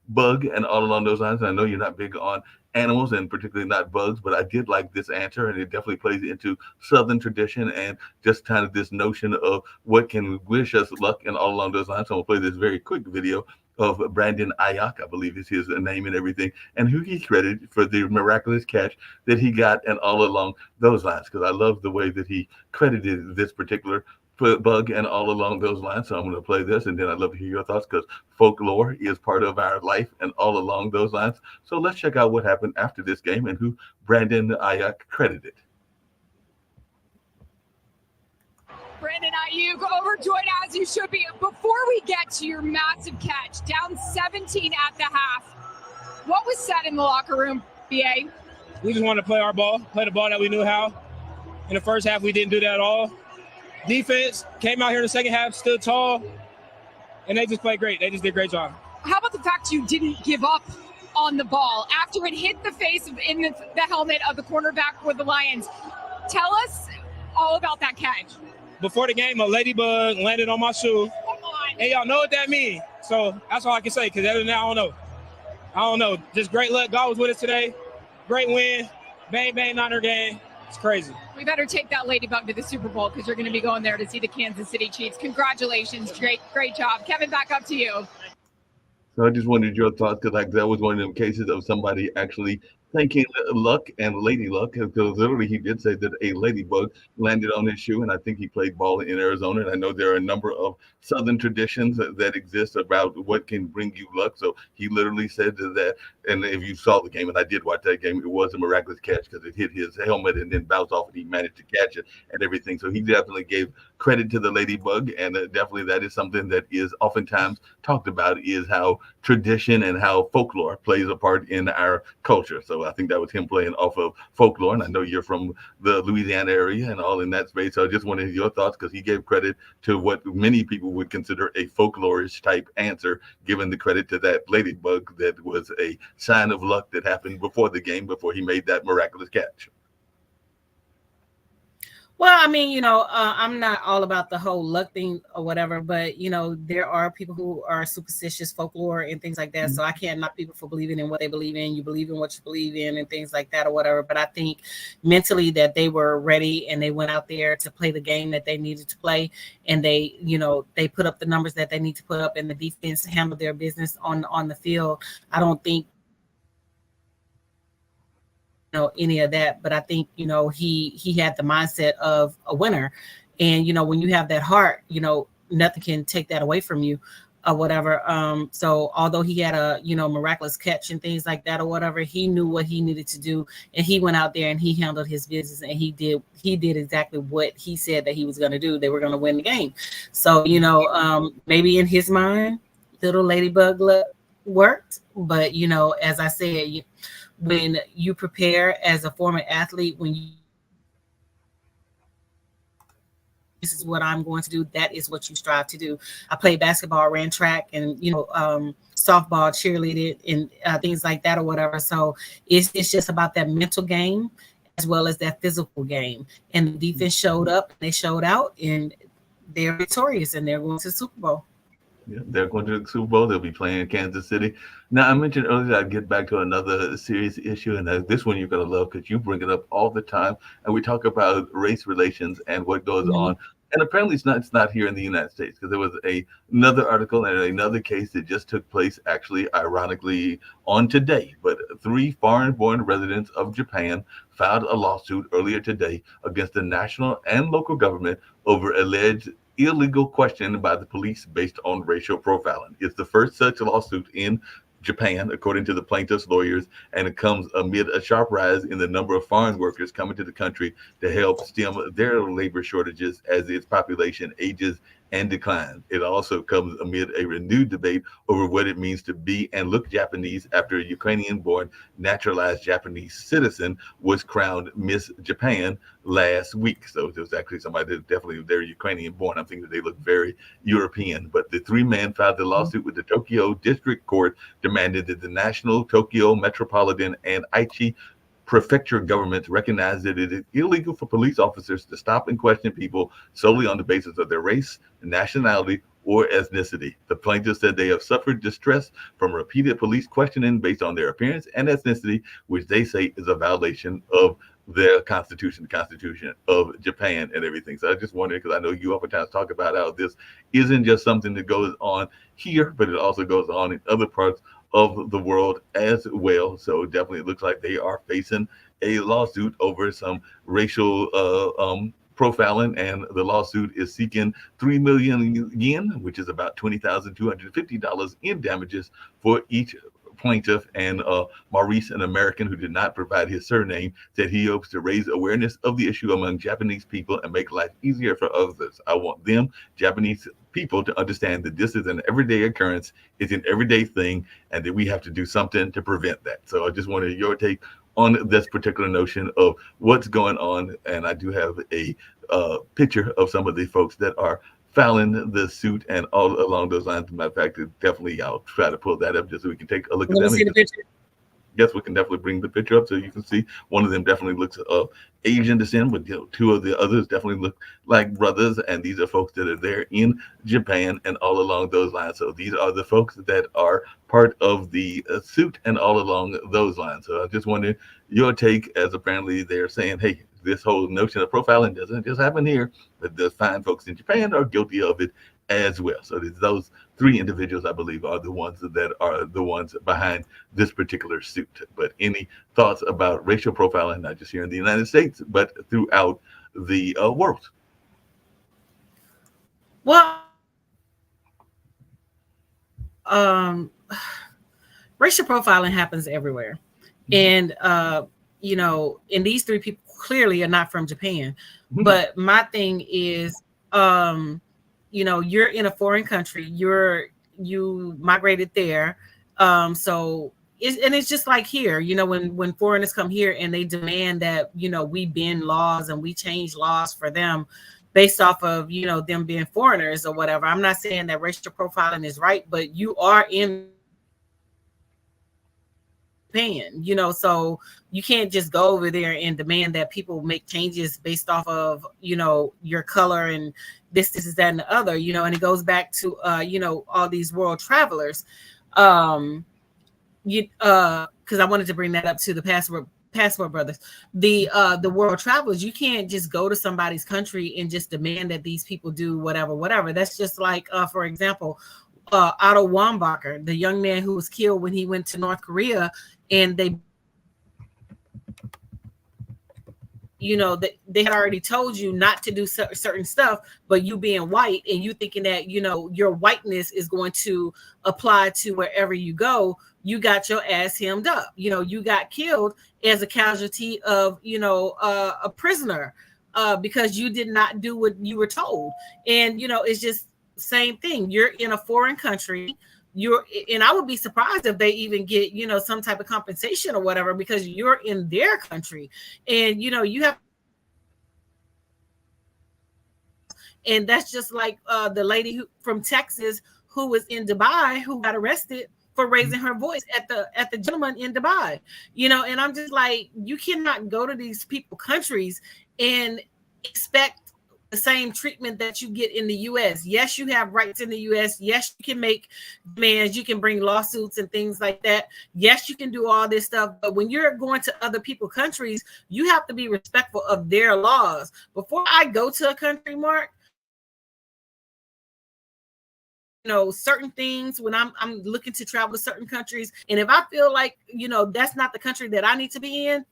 bug and all along those lines. And I know you're not big on animals, and particularly not bugs, but I did like this answer, and it definitely plays into Southern tradition and just kind of this notion of what can wish us luck and all along those lines. So I'm gonna play this very quick video of Brandon Ayuk, I believe is his name and everything, and who he credited for the miraculous catch that he got and all along those lines, because I love the way that he credited this particular bug and all along those lines. So I'm going to play this, and then I'd love to hear your thoughts, because folklore is part of our life and all along those lines. So let's check out what happened after this game and who Brandon Ayuk credited. Brandon Ayuk, overjoyed as you should be. Before we get to your massive catch, down 17 at the half, what was said in the locker room, BA? We just wanted to play our ball, play the ball that we knew how. In the first half, we didn't do that at all. Defense came out here in the second half, stood tall, and they just played great. They just did a great job. How about the fact you didn't give up on the ball after it hit the face in the helmet of the cornerback with the Lions? Tell us all about that catch. Before the game, a ladybug landed on my shoe. Come on. And y'all know what that means. So that's all I can say, because other than that, I don't know. Just great luck. God was with us today. Great win. Bang, bang, Niner game. It's crazy. We better take that ladybug to the Super Bowl, because you're going to be going there to see the Kansas City Chiefs. Congratulations. Great job. Kevin, back up to you. So I just wondered your thoughts, because that was one of them cases of somebody actually thanking luck and lady luck, because literally he did say that a ladybug landed on his shoe, and I think he played ball in Arizona, and I know there are a number of Southern traditions that exist about what can bring you luck. So he literally said that, and if you saw the game, and I did watch that game, it was a miraculous catch because it hit his helmet and then bounced off, and he managed to catch it and everything. So he definitely gave credit to the ladybug, and definitely that is something that is oftentimes talked about, is how tradition and how folklore plays a part in our culture. So I think that was him playing off of folklore, and I know you're from the Louisiana area and all in that space, so I just wanted your thoughts, because he gave credit to what many people would consider a folklorish type answer, given the credit to that ladybug that was a sign of luck that happened before the game, before he made that miraculous catch. Well, I mean, I'm not all about the whole luck thing or whatever, but there are people who are superstitious, folklore and things like that. So I can't knock people for believing in what they believe in. You believe in what you believe in and things like that or whatever. But I think mentally that they were ready and they went out there to play the game that they needed to play, and they put up the numbers that they need to put up, and the defense handled their business on the field. I don't think any of that, but I think he had the mindset of a winner, and when you have that heart, nothing can take that away from you or whatever. So although he had a miraculous catch and things like that or whatever, he knew what he needed to do, and he went out there and he handled his business, and he did exactly what he said that he was going to do. They were going to win the game. So maybe in his mind little ladybug luck worked, but as I said, when you prepare as a former athlete, this is what I'm going to do, that is what you strive to do. I played basketball, ran track, and softball, cheerleaded, and things like that or whatever. So it's just about that mental game as well as that physical game. And the defense showed up, they showed out, and they're victorious, and they're going to the Super Bowl. Yeah, they're going to the Super Bowl. They'll be playing in Kansas City. Now, I mentioned earlier that I'd get back to another serious issue, and this one you're going to love because you bring it up all the time. And we talk about race relations and what goes on. And apparently it's not here in the United States, because there was another article and another case that just took place, actually, ironically, on today. But 3 foreign-born residents of Japan filed a lawsuit earlier today against the national and local government over alleged illegal questioning by the police based on racial profiling. It's the first such lawsuit in Japan, according to the plaintiff's lawyers, and it comes amid a sharp rise in the number of foreign workers coming to the country to help stem their labor shortages as its population ages and declines. It also comes amid a renewed debate over what it means to be and look Japanese after a Ukrainian-born naturalized Japanese citizen was crowned Miss Japan last week. So it was actually somebody that definitely they're Ukrainian-born. I'm thinking that they look very European. But the 3 men filed the lawsuit with the Tokyo District Court, demanded that the National, Tokyo Metropolitan, and Aichi prefecture governments recognize that it is illegal for police officers to stop and question people solely on the basis of their race, nationality, or ethnicity. The plaintiffs said they have suffered distress from repeated police questioning based on their appearance and ethnicity, which they say is a violation of their constitution, the Constitution of Japan and everything. So I just wondered, because I know you oftentimes talk about how this isn't just something that goes on here, but it also goes on in other parts of the world as well. So definitely it looks like they are facing a lawsuit over some racial profiling, and the lawsuit is seeking 3 million yen, which is about $20,250 in damages for each plaintiff. And Maurice, an American who did not provide his surname, said he hopes to raise awareness of the issue among Japanese people and make life easier for others. I want them, Japanese people, to understand that this is an everyday occurrence, it's an everyday thing, and that we have to do something to prevent that. So I just wanted your take on this particular notion of what's going on. And I do have a picture of some of the folks that are filing the suit and all along those lines. As a matter of fact, definitely I'll try to pull that up just so we can take a look at them. See the picture? Yes, we can definitely bring the picture up so you can see. One of them definitely looks of Asian descent, but 2 of the others definitely look like brothers. And these are folks that are there in Japan and all along those lines. So these are the folks that are part of the suit and all along those lines. So I just wanted your take, as apparently they're saying, hey, this whole notion of profiling doesn't just happen here, but the fine folks in Japan are guilty of it as well. So those 3 individuals, I believe, are the ones that are the ones behind this particular suit. But any thoughts about racial profiling, not just here in the United States, but throughout the world? Well, racial profiling happens everywhere. And, and these 3 people clearly are not from Japan. But my thing is, you're in a foreign country, you migrated there. So it's just like here, when foreigners come here and they demand that, we bend laws and we change laws for them based off of, them being foreigners or whatever. I'm not saying that racial profiling is right, but you are in Japan, so you can't just go over there and demand that people make changes based off of, your color and this, that, and the other, and it goes back to, all these world travelers. Because I wanted to bring that up to the Passport Brothers, the world travelers. You can't just go to somebody's country and just demand that these people do whatever. That's just like, for example, Otto Warmbacher, the young man who was killed when he went to North Korea, and they had already told you not to do certain stuff, but you being white and you thinking that, your whiteness is going to apply to wherever you go, you got your ass hemmed up. You got killed as a casualty of, a prisoner, because you did not do what you were told. And, it's just the same thing. You're in a foreign country. And I would be surprised if they even get, some type of compensation or whatever, because you're in their country and, you have. And that's just like the lady from Texas who was in Dubai, who got arrested for raising her voice at the gentleman in Dubai, and I'm just like, you cannot go to these people countries and expect the same treatment that you get in the US. Yes, you have rights in the US. Yes, you can make demands, you can bring lawsuits and things like that. Yes, you can do all this stuff, but when you're going to other people's countries, you have to be respectful of their laws. Before I go to a country, Mark, certain things, when I'm looking to travel to certain countries, and if I feel like, that's not the country that I need to be in,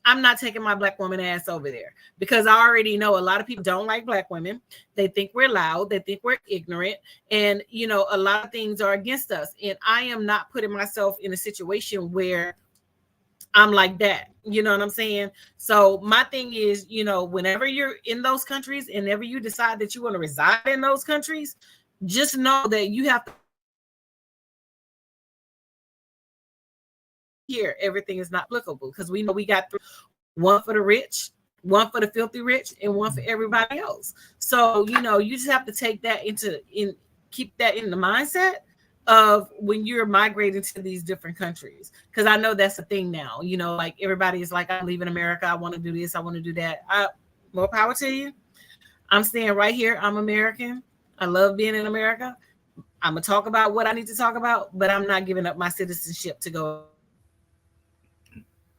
I'm not taking my Black woman ass over there, because I already know a lot of people don't like Black women. They think we're loud. They think we're ignorant. And, a lot of things are against us. And I am not putting myself in a situation where I'm like that. You know what I'm saying? So my thing is, whenever you're in those countries and whenever you decide that you want to reside in those countries, just know that you have to. Here, everything is not applicable, because we know we got one for the rich, one for the filthy rich, and one for everybody else. So you just have to take that keep that in the mindset of when you're migrating to these different countries, because I know that's a thing now. Like everybody is like, I'm leaving America, I want to do this, I want to do that. More power to you. I'm staying right here. I'm American. I love being in America. I'm gonna talk about what I need to talk about, but I'm not giving up my citizenship to go.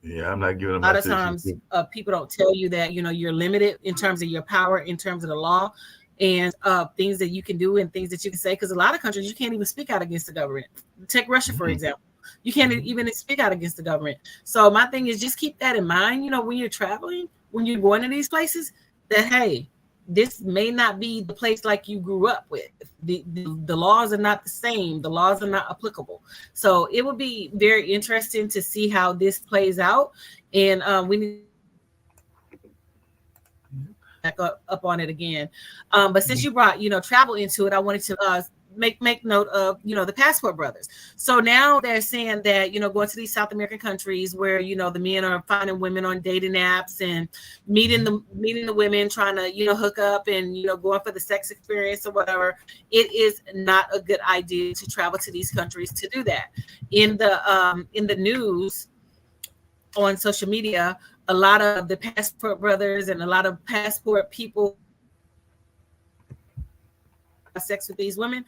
Yeah, I'm not giving them. A lot of times people don't tell you that, you're limited in terms of your power, in terms of the law, and things that you can do and things that you can say. Because a lot of countries, you can't even speak out against the government. Take Russia, for example. You can't even speak out against the government. So my thing is, just keep that in mind, when you're traveling, when you're going to these places, that, hey, this may not be the place like you grew up with. The laws are not the same. The laws are not applicable. So it would be very interesting to see how this plays out. And we need to back up on it again. But since you brought, travel into it, I wanted to make note of, the Passport Brothers. So now they're saying that, going to these South American countries where, the men are finding women on dating apps and meeting the women, trying to, hook up and, going for the sex experience or whatever. It is not a good idea to travel to these countries to do that. In the news on social media, a lot of the Passport Brothers and a lot of passport people have sex with these women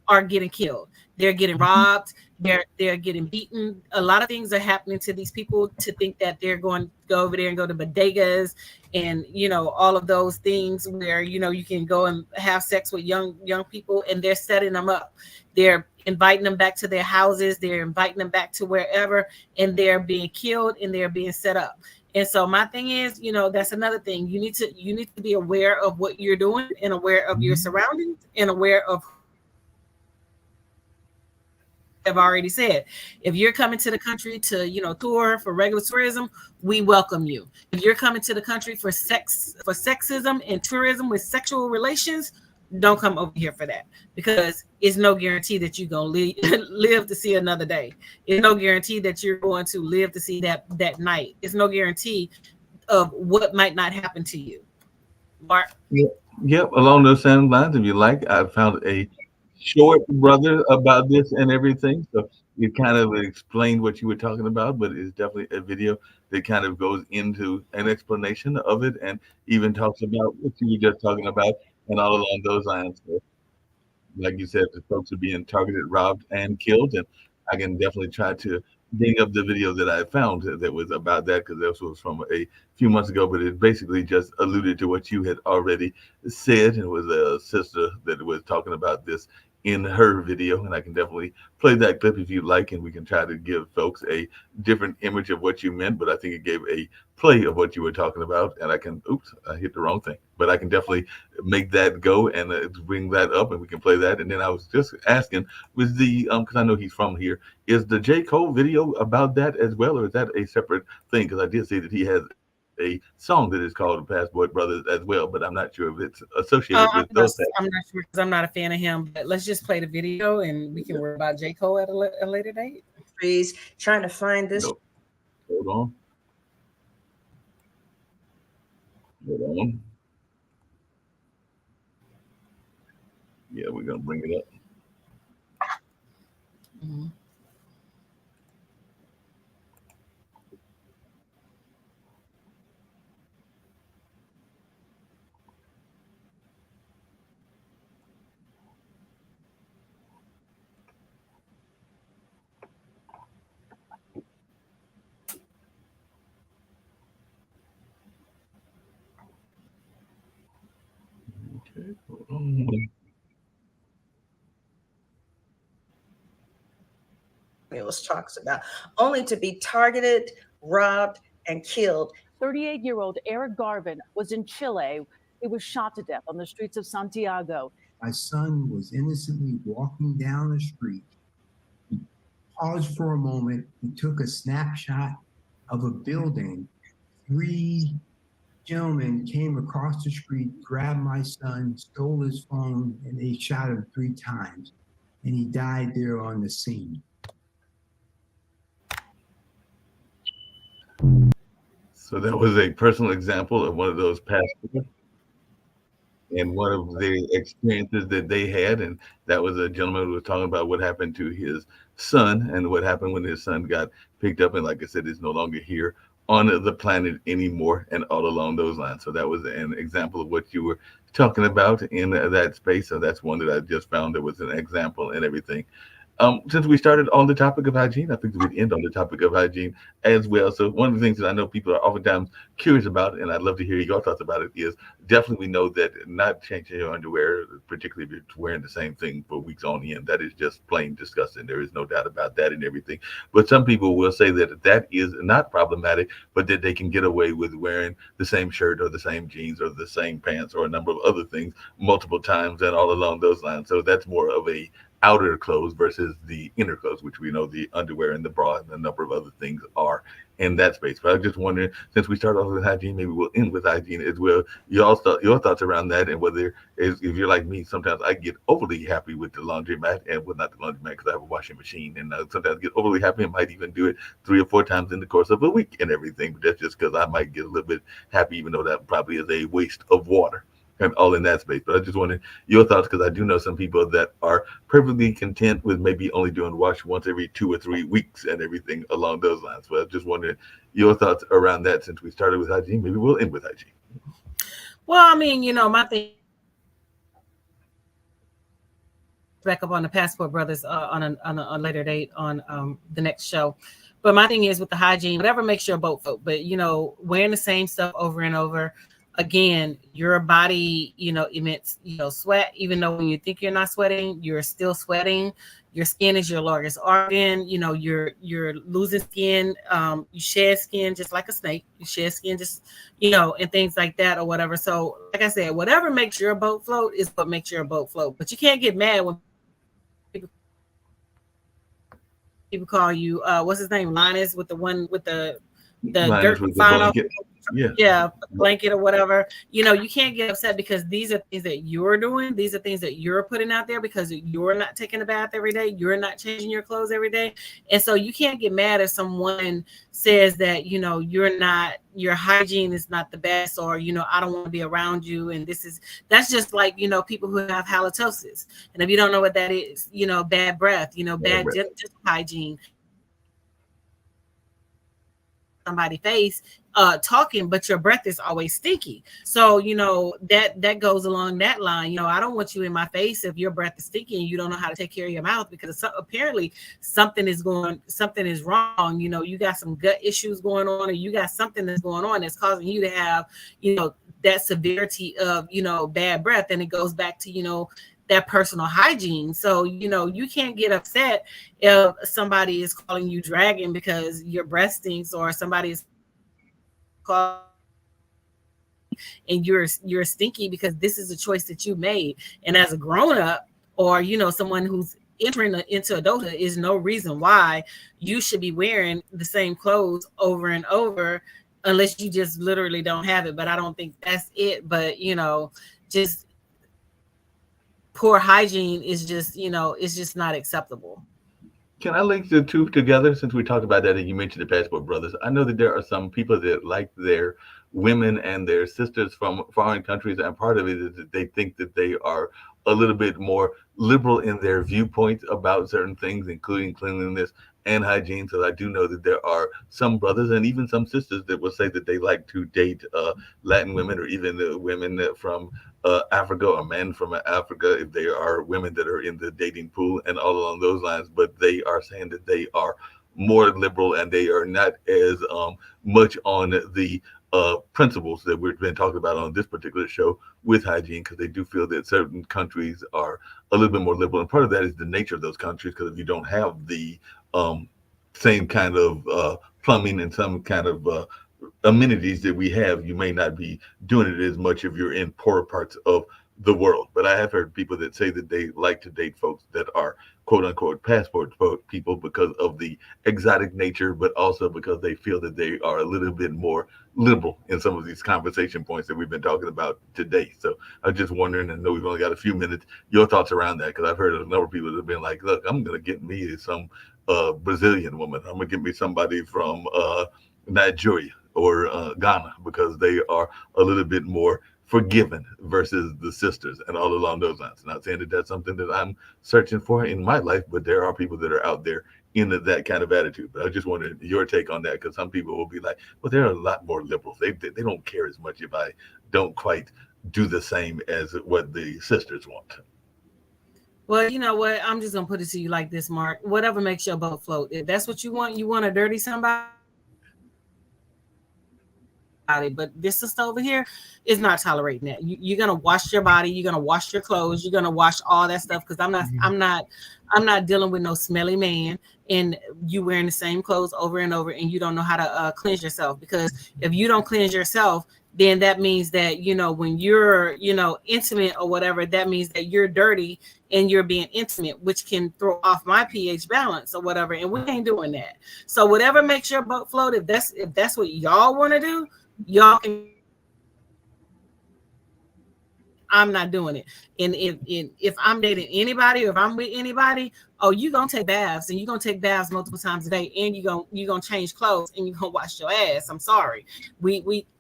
are getting killed. They're getting robbed. They're getting beaten. A lot of things are happening to these people to think that they're going to go over there and go to bodegas and, all of those things where, you can go and have sex with young people, and they're setting them up. They're inviting them back to their houses. They're inviting them back to wherever, and they're being killed and they're being set up. And so my thing is, that's another thing. You need to be aware of what you're doing and aware of your surroundings and aware of I've already said, if you're coming to the country to, you know, tour for regular tourism, we welcome you. If you're coming to the country for sexism and tourism with sexual relations, don't come over here for that, because it's no guarantee that you're going to live to see another day. It's no guarantee that you're going to live to see that night. It's no guarantee of what might not happen to you. Mark? Yep, along those same lines, if you like, I found a short, brother, about this and everything. So it kind of explained what you were talking about, but it's definitely a video that kind of goes into an explanation of it and even talks about what you were just talking about and all along those lines. So, like you said, the folks are being targeted, robbed, and killed. And I can definitely try to bring up the video that I found that was about that, because this was from a few months ago, but it basically just alluded to what you had already said. It was a sister that was talking about this in her video, and I can definitely play that clip if you like, and we can try to give folks a different image of what you meant. But I think it gave a play of what you were talking about, and I can, oops, I hit the wrong thing, but I can definitely make that go and bring that up, and we can play that. And then I was just asking, was the because I know he's from here, is the J. Cole video about that as well, or is that a separate thing? Because I did say that he has a song that is called Passport Brothers as well, but I'm not sure if it's associated with those things. I'm not sure, because I'm not a fan of him, but let's just play the video and we can worry about J. Cole at a later date. Please, trying to find this. Nope. Hold on. Hold on. Yeah, we're going to bring it up. Mm-hmm. Okay, hold on. It was talks about only to be targeted, robbed, and killed. 38-year-old Eric Garvin was in Chile. He was shot to death on the streets of Santiago. My son was innocently walking down the street. He paused for a moment. He took a snapshot of a building. 3 gentlemen came across the street, grabbed my son, stole his phone, and they shot him 3 times. And he died there on the scene. So that was a personal example of one of those passports and one of the experiences that they had. And that was a gentleman who was talking about what happened to his son and what happened when his son got picked up. And like I said, is no longer here on the planet anymore, and all along those lines. So that was an example of what you were talking about in that space. So that's one that I just found that was an example and everything. Since we started on the topic of hygiene, I think we'd end on the topic of hygiene as well. So one of the things that I know people are oftentimes curious about, and I'd love to hear your thoughts about it, is definitely we know that not changing your underwear, particularly if you're wearing the same thing for weeks on end, that is just plain disgusting. There is no doubt about that and everything. But some people will say that that is not problematic, but that they can get away with wearing the same shirt or the same jeans or the same pants or a number of other things multiple times and all along those lines. So that's more of a outer clothes versus the inner clothes, which we know the underwear and the bra and a number of other things are in that space. But I'm just wondering, since we started off with hygiene, maybe we'll end with hygiene as well. Your thoughts around that, and whether, if you're like me, sometimes I get overly happy with the laundromat, and well, not the laundromat because I have a washing machine, and sometimes I get overly happy and might even do it 3 or 4 times in the course of a week and everything. But that's just because I might get a little bit happy, even though that probably is a waste of water. And all in that space. But I just wanted your thoughts, because I do know some people that are perfectly content with maybe only doing wash once every 2 or 3 weeks and everything along those lines. But I just wondered your thoughts around that. Since we started with hygiene, maybe we'll end with hygiene. Well, I mean, you know, my thing back up on the Passport Brothers on a later date on the next show. But my thing is with the hygiene, whatever makes your boat float. But, you know, wearing the same stuff over and over, again, your body, you know, emits, you know, sweat. Even though when you think you're not sweating, you're still sweating. Your skin is your largest organ. You know, you're losing skin. You shed skin just like a snake. You shed skin just, you know, and things like that or whatever. So, like I said, whatever makes your boat float is what makes your boat float. But you can't get mad when people people call you what's his name, Linus, with the one with the Linus dirt with the flying off, blanket. yeah, blanket or whatever. You know, you can't get upset because these are things that you're doing. These are things that you're putting out there because you're not taking a bath every day. You're not changing your clothes every day. And so you can't get mad if someone says that, you know, your hygiene is not the best, or, you know, I don't want to be around you. And that's just like, you know, people who have halitosis. And if you don't know what that is, you know, bad breath, you know, bad dental hygiene. Somebody face talking, but your breath is always stinky. So, you know, that goes along that line. You know, I don't want you in my face if your breath is stinky and you don't know how to take care of your mouth, because apparently something is wrong. You know, you got some gut issues going on, or you got something that's going on that's causing you to have, you know, that severity of, you know, bad breath. And it goes back to, you know, that personal hygiene. So, you know, you can't get upset if somebody is calling you dragon because your breath stinks, or somebody is calling and you're stinky, because this is a choice that you made. And as a grown-up, or, you know, someone who's entering into adulthood, is no reason why you should be wearing the same clothes over and over, unless you just literally don't have it. But I don't think that's it. But, you know, just poor hygiene is just, you know, it's just not acceptable. Can I link the two together, since we talked about that and you mentioned the Passport Brothers? I know that there are some people that like their women and their sisters from foreign countries, and part of it is that they think that they are a little bit more liberal in their viewpoints about certain things, including cleanliness and hygiene. So I do know that there are some brothers and even some sisters that will say that they like to date Latin women, or even the women from Africa, or men from Africa, if they are women that are in the dating pool and all along those lines. But they are saying that they are more liberal, and they are not as much on the principles that we've been talking about on this particular show with hygiene, because they do feel that certain countries are a little bit more liberal. And part of that is the nature of those countries, because if you don't have the same kind of plumbing and some kind of amenities that we have, you may not be doing it as much if you're in poorer parts of the world. But I have heard people that say that they like to date folks that are quote unquote passport people because of the exotic nature, but also because they feel that they are a little bit more liberal in some of these conversation points that we've been talking about today. So I'm just wondering, and I know we've only got a few minutes, your thoughts around that, because I've heard a number of people that have been like, look, I'm going to get me some Brazilian woman. I'm going to get me somebody from Nigeria or Ghana, because they are a little bit more forgiven versus the sisters and all along those lines. Not saying that that's something that I'm searching for in my life, but there are people that are out there in that kind of attitude. But I just wanted your take on that, because some people will be like, well, they're a lot more liberal. They don't care as much if I don't quite do the same as what the sisters want. Well, you know what? I'm just going to put it to you like this, Mark. Whatever makes your boat float. If that's what you want to dirty somebody. But this sister over here is not tolerating that. You're gonna wash your body, you're gonna wash your clothes, you're gonna wash all that stuff, because I'm not dealing with no smelly man and you wearing the same clothes over and over, and you don't know how to cleanse yourself. Because if you don't cleanse yourself, then that means that, you know, when you're, you know, intimate or whatever, that means that you're dirty and you're being intimate, which can throw off my pH balance or whatever, and we ain't doing that. So whatever makes your boat float, if that's what y'all want to do, y'all can. I'm not doing it. And if I'm dating anybody, or if I'm with anybody, oh, you're gonna take baths, and you're gonna take baths multiple times a day, and you're gonna change clothes, and you're gonna wash your ass. I'm sorry.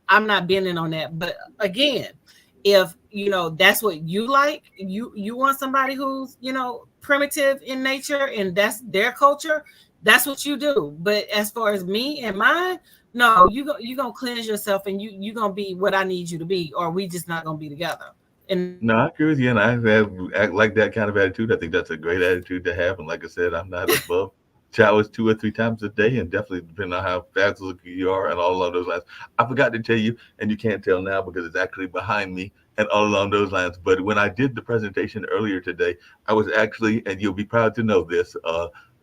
I'm not bending on that. But again, if you know that's what you like, you want somebody who's, you know, primitive in nature and that's their culture, that's what you do. But as far as me and mine, no, you gonna cleanse yourself, and you gonna be what I need you to be, or we just not gonna be together. And no, I agree with you, and I like that kind of attitude. I think that's a great attitude to have. And like I said, I'm not above showers 2 or 3 times a day, and definitely depending on how fast you are and all along those lines. I forgot to tell you, and you can't tell now because it's actually behind me and all along those lines. But when I did the presentation earlier today, I was actually, and you'll be proud to know this,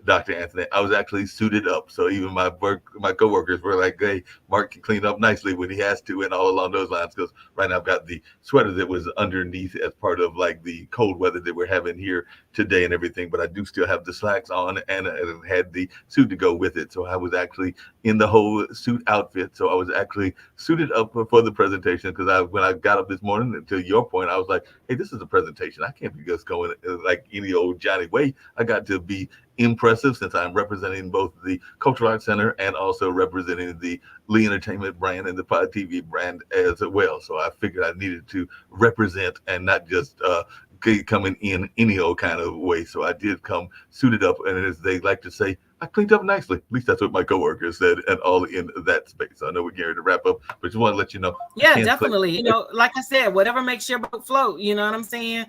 Dr. Anthony. I was actually suited up. So even my coworkers were like, hey, Mark can clean up nicely when he has to and all along those lines. Because right now I've got the sweater that was underneath as part of like the cold weather that we're having here today and everything. But I do still have the slacks on and I had the suit to go with it. So I was actually in the whole suit outfit. So I was actually suited up for the presentation because when I got up this morning, to your point, I was like, hey, this is a presentation. I can't be just going like any old Johnny way. I got to be impressive since I'm representing both the Cultural Arts Center and also representing the Lee Entertainment brand and the Pod TV brand as well. So I figured I needed to represent and not just coming in any old kind of way. So I did come suited up, and as they like to say, I cleaned up nicely. At least that's what my coworkers said, and all in that space. So I know we're getting ready to wrap up, but just want to let you know. Yeah, definitely. You know, like I said, whatever makes your boat float. You know what I'm saying?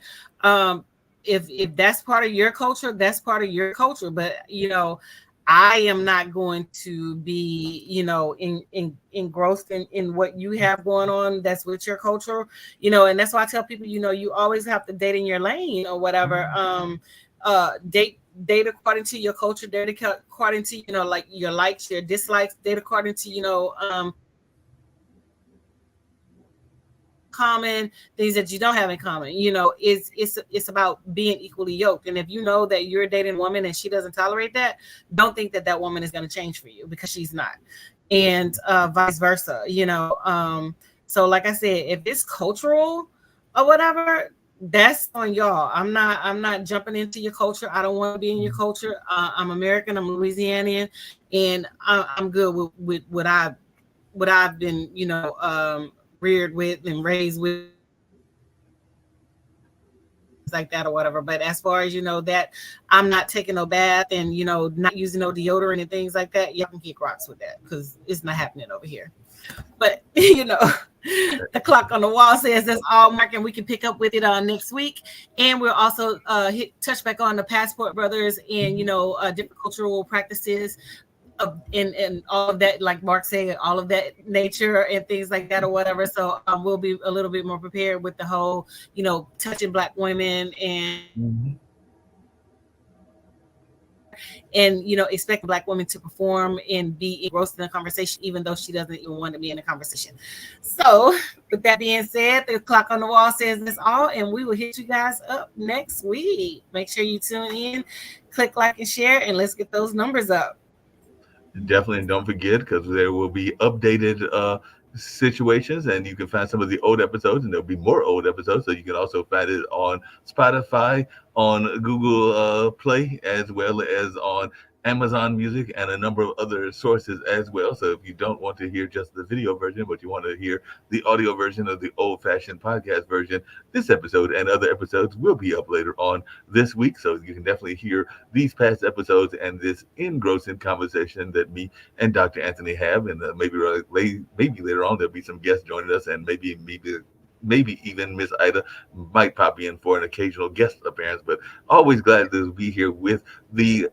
If that's part of your culture, that's part of your culture. But you know, I am not going to be, you know, engrossed in what you have going on. That's with your culture, you know, and that's why I tell people, you know, you always have to date in your lane or whatever. Date according to your culture, date according to, you know, like your likes, your dislikes, date according to, you know, common things that you don't have in common. You know, it's about being equally yoked. And if you know that you're dating a woman and she doesn't tolerate that, don't think that woman is going to change for you, because she's not, and vice versa, you know. So like I said, if it's cultural or whatever, that's on y'all. I'm not jumping into your culture. I don't want to be in your culture. I'm American, I'm Louisianian, and I'm good with what I've been, you know, reared with and raised with, like that or whatever. But as far as, you know, that I'm not taking no bath and, you know, not using no deodorant and things like that, y'all can kick rocks with that, because it's not happening over here. But you know, the clock on the wall says that's all, Mark, and we can pick up with it next week. And we'll also touch back on the Passport Brothers and, you know, different cultural practices and all of that, like Mark said, all of that nature and things like that or whatever. So we'll be a little bit more prepared with the whole, you know, touching Black women and you know, expect Black women to perform and be engrossed in the conversation, even though she doesn't even want to be in the conversation. So with that being said, the clock on the wall says this all, and we will hit you guys up next week. Make sure you tune in, click like and share, and let's get those numbers up. Definitely, and don't forget, because there will be updated situations, and you can find some of the old episodes, and there'll be more old episodes, so you can also find it on Spotify, on Google Play, as well as on Amazon Music and a number of other sources as well. So if you don't want to hear just the video version, but you want to hear the audio version of the old-fashioned podcast version, this episode and other episodes will be up later on this week. So you can definitely hear these past episodes and this engrossing conversation that me and Dr. Anthony have. And maybe later on there'll be some guests joining us, and maybe even Miss Ida might pop in for an occasional guest appearance. But always glad to be here with the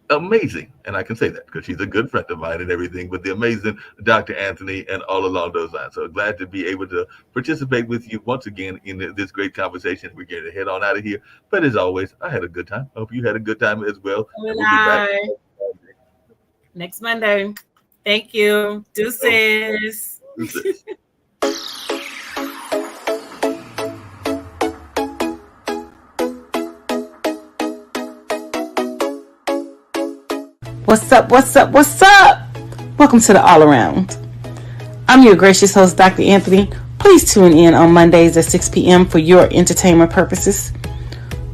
amazing, and I can say that because she's a good friend of mine and everything, but the amazing Dr. Anthony, and all along those lines. So glad to be able to participate with you once again in this great conversation. We're going to head on out of here. But as always, I had a good time. I hope you had a good time as well. We'll be back next Monday. Thank you. Deuces. What's up? What's up? What's up? Welcome to the All Around. I'm your gracious host, Dr. Anthony. Please tune in on Mondays at 6 p.m. for your entertainment purposes.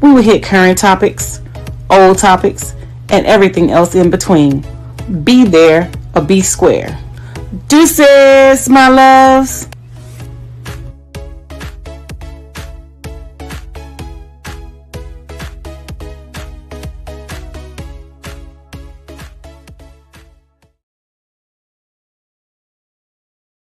We will hit current topics, old topics, and everything else in between. Be there or be square. Deuces, my loves.